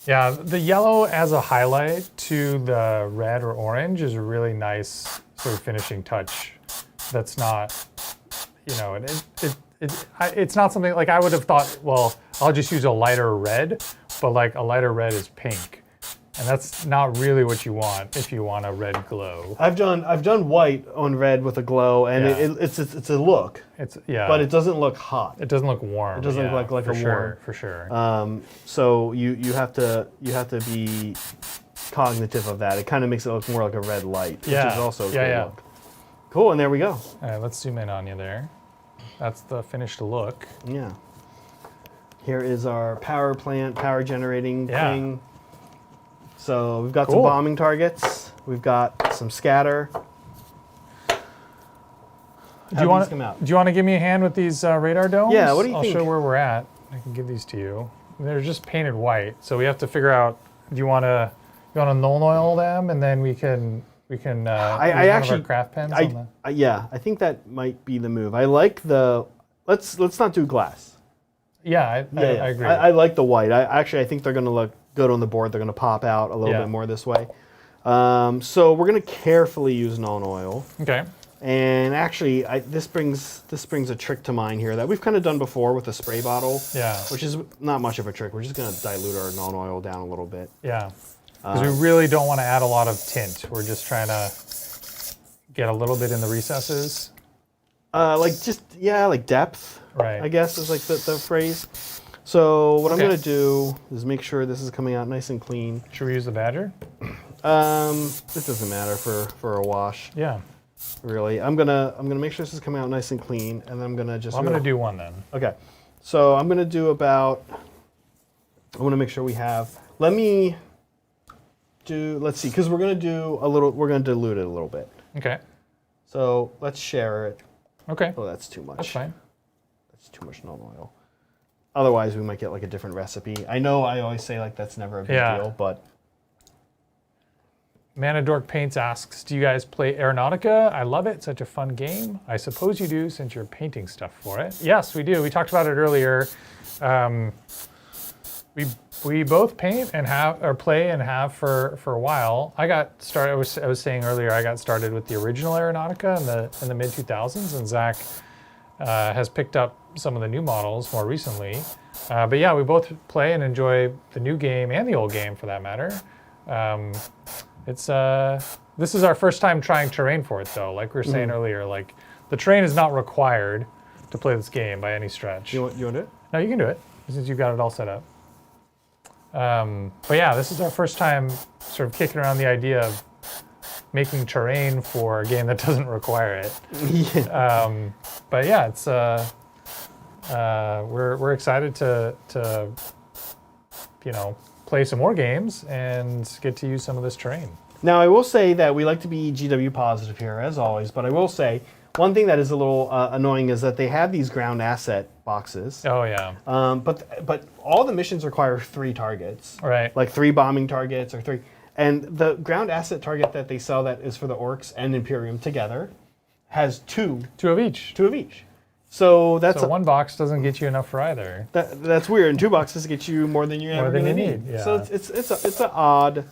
Yeah, the yellow as a highlight to the red or orange is a really nice sort of finishing touch. That's not, you know, it's not something like I would have thought, well, I'll just use a lighter red, but like a lighter red is pink. And that's not really what you want if you want a red glow. I've done white on red with a glow, and it's a look. But it doesn't look hot. It doesn't look warm. It doesn't look like a warm. For sure. So you have to be cognitive of that. It kind of makes it look more like a red light, which is also a cool look. Cool, and there we go. All right, let's zoom in on you there. That's the finished look. Yeah. Here is our power plant, power generating thing. So we've got some bombing targets. We've got some scatter. Do you want to give me a hand with these radar domes? Yeah, what do you think? I'll show where we're at. I can give these to you. They're just painted white, so we have to figure out. Do you want to null oil them, and then we can I actually one of our craft pens. Yeah, I think that might be the move. I like the let's not do glass. Yeah, I agree. I like the white. I think they're going to look good on the board. They're going to pop out a little bit more this way. So we're going to carefully use non-oil. Okay. And actually, this brings a trick to mind here that we've kind of done before with a spray bottle. Yeah. Which is not much of a trick. We're just going to dilute our non-oil down a little bit. Yeah. Because we really don't want to add a lot of tint. We're just trying to get a little bit in the recesses. Like depth. Right. I guess is like the phrase. So what I'm going to do is make sure this is coming out nice and clean. Should we use the Badger? This doesn't matter for a wash. Yeah. Really, I'm gonna make sure this is coming out nice and clean, and then I'm gonna just. Well, I'm gonna do one then. Okay, so I'm gonna do about. I want to make sure we have. Let's see, because we're gonna do a little. We're gonna dilute it a little bit. Okay. So let's share it. Okay. Oh, that's too much. That's fine. That's too much non-oil. Otherwise, we might get like a different recipe. I know I always say like that's never a big deal, but. Manadork Paints asks, do you guys play Aeronautica? I love it. Such a fun game. I suppose you do since you're painting stuff for it. Yes, we do. We talked about it earlier. We both paint and play and have for a while. I got started. I was saying earlier I got started with the original Aeronautica in the mid 2000s, and Zach has picked up some of the new models more recently. But yeah, we both play and enjoy the new game and the old game for that matter. This is our first time trying terrain for it though. Like we were saying earlier, like the terrain is not required to play this game by any stretch. You want to do it? No, you can do it since you've got it all set up. But yeah, this is our first time sort of kicking around the idea of making terrain for a game that doesn't require it. Yeah. But yeah, it's we're excited to play some more games and get to use some of this terrain. Now, I will say that we like to be GW positive here, as always, but I will say one thing that is a little annoying is that they have these ground asset boxes. Oh, yeah. But all the missions require 3 targets. Right. Like 3 bombing targets or 3. And the ground asset target that they sell that is for the Orcs and Imperium together has 2. 2 of each. 2 of each. So one box doesn't get you enough for either. That's weird. And 2 boxes get you more than you ever going to need. Yeah. So it's an odd.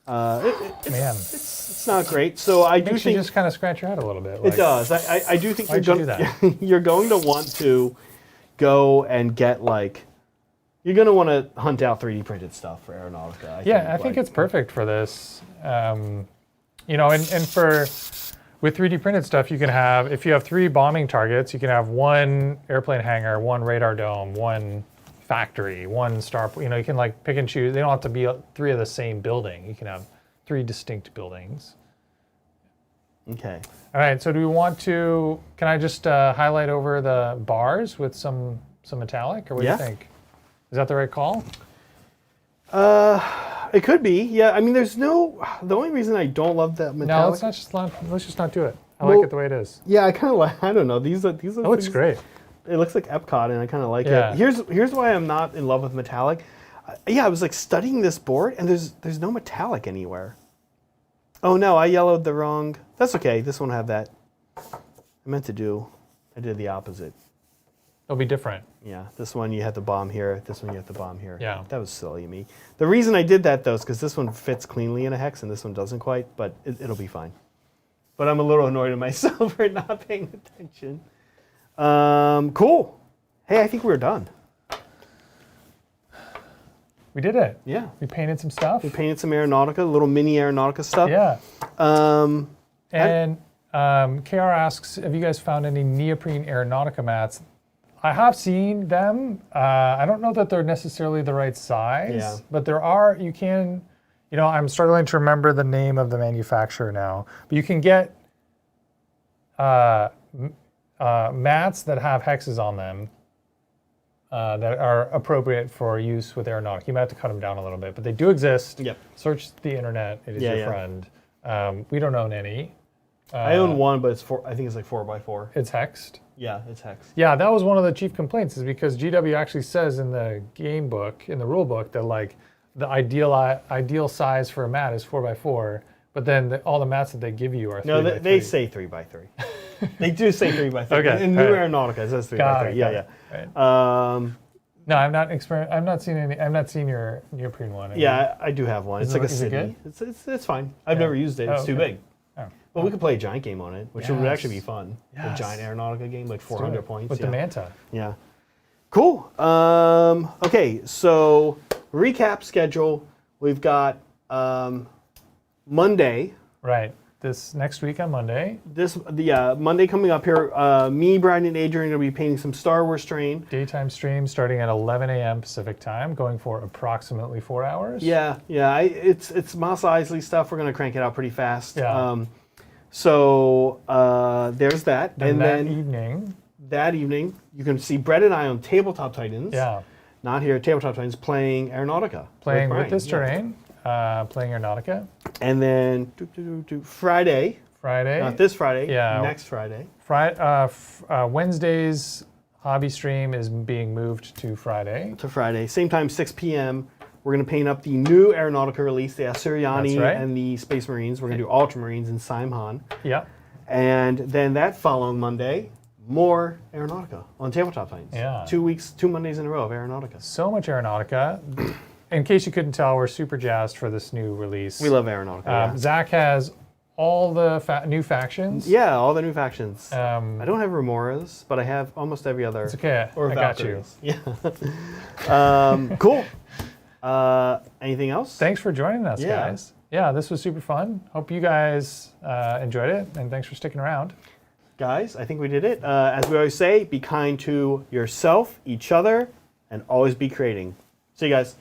It's not great. So I do think you just kind of scratch your head a little bit. It does. I do think you're you're going to want to go and get like You're going to want to hunt out 3D printed stuff for Aeronautica. I think it's perfect for this. You know, and for with 3D printed stuff, you can have, if you have 3 bombing targets, you can have 1 airplane hangar, 1 radar dome, 1 factory, 1 star. You know, you can like pick and choose. They don't have to be 3 of the same building. You can have 3 distinct buildings. Okay. All right. So do we want to? Can I just highlight over the bars with some metallic, or what do you think? Is that the right call? It could be. Yeah. I mean, there's no. The only reason I don't love that metallic. No, let's just not do it. I like it the way it is. Yeah, I kind of like. I don't know. These are. It looks great. It looks like Epcot, and I kind of like it. Here's why I'm not in love with metallic. I was like studying this board, and there's no metallic anywhere. Oh no, I yellowed the wrong. That's okay. This one have that. I did the opposite. It'll be different. Yeah, this one you had the bomb here. This one you have the bomb here. Yeah. That was silly of me. The reason I did that though is because this one fits cleanly in a hex, and this one doesn't quite. But it'll be fine. But I'm a little annoyed at myself for not paying attention. Cool. Hey, I think we're done. We did it. Yeah. We painted some stuff. We painted some Aeronautica, little mini Aeronautica stuff. Yeah. KR asks, have you guys found any neoprene Aeronautica mats? I have seen them. I don't know that they're necessarily the right size, but there are, you can, you know, I'm struggling to remember the name of the manufacturer now, but you can get mats that have hexes on them that are appropriate for use with Aeronautica. You might have to cut them down a little bit, but they do exist. Yep. Search the internet. It is your friend. We don't own any. I own one, but it's I think it's like 4x4. It's hexed. Yeah, it's hexed. Yeah, that was one of the chief complaints, is because GW actually says in the game book, in the rule book, that like the ideal size for a mat is 4x4, but then all the mats that they give you are 3x3. No, they say 3x3. They do say 3x3. Okay. In new Aeronautica, it says 3x3. Yeah. Right. No, I'm not seeing your neoprene one. Yeah, I do have one. It's like a city. It's fine. I've never used it. It's too big. Oh. Well, we could play a giant game on it, which would actually be fun. A giant Aeronautica game, like 400 points. With the Manta. Yeah. Cool. Okay, so recap schedule. We've got Monday. Right. This next week on Monday. Monday coming up here. Me, Brian, and Adrian are going to be painting some Star Wars terrain. Daytime stream starting at 11 a.m. Pacific time, going for approximately 4 hours. Yeah. It's Mos Eisley stuff. We're going to crank it out pretty fast. Yeah. So there's that. And that evening, you can see Brett and I on Tabletop Titans. Yeah. Not here, Tabletop Titans, playing Aeronautica. Playing with this terrain, playing Aeronautica. And then Friday. Not this Friday. Yeah. Next Friday. Wednesday's hobby stream is being moved to Friday. Same time, 6 p.m. We're going to paint up the new Aeronautica release, the Assyriani and the Space Marines. We're going to do Ultramarines and Simhan. Yeah. And then that following Monday, more Aeronautica on Tabletop Titans. Yeah. 2 Mondays in a row of Aeronautica. So much Aeronautica. In case you couldn't tell, we're super jazzed for this new release. We love Aeronautica. Zach has all the new factions. Yeah, all the new factions. I don't have Remoras, but I have almost every other. It's okay. Or I got you. Yeah. Cool. Anything else? Thanks for joining us, guys. Yeah, this was super fun. Hope you guys enjoyed it, and thanks for sticking around. Guys, I think we did it. As we always say, be kind to yourself, each other, and always be creating. See you guys.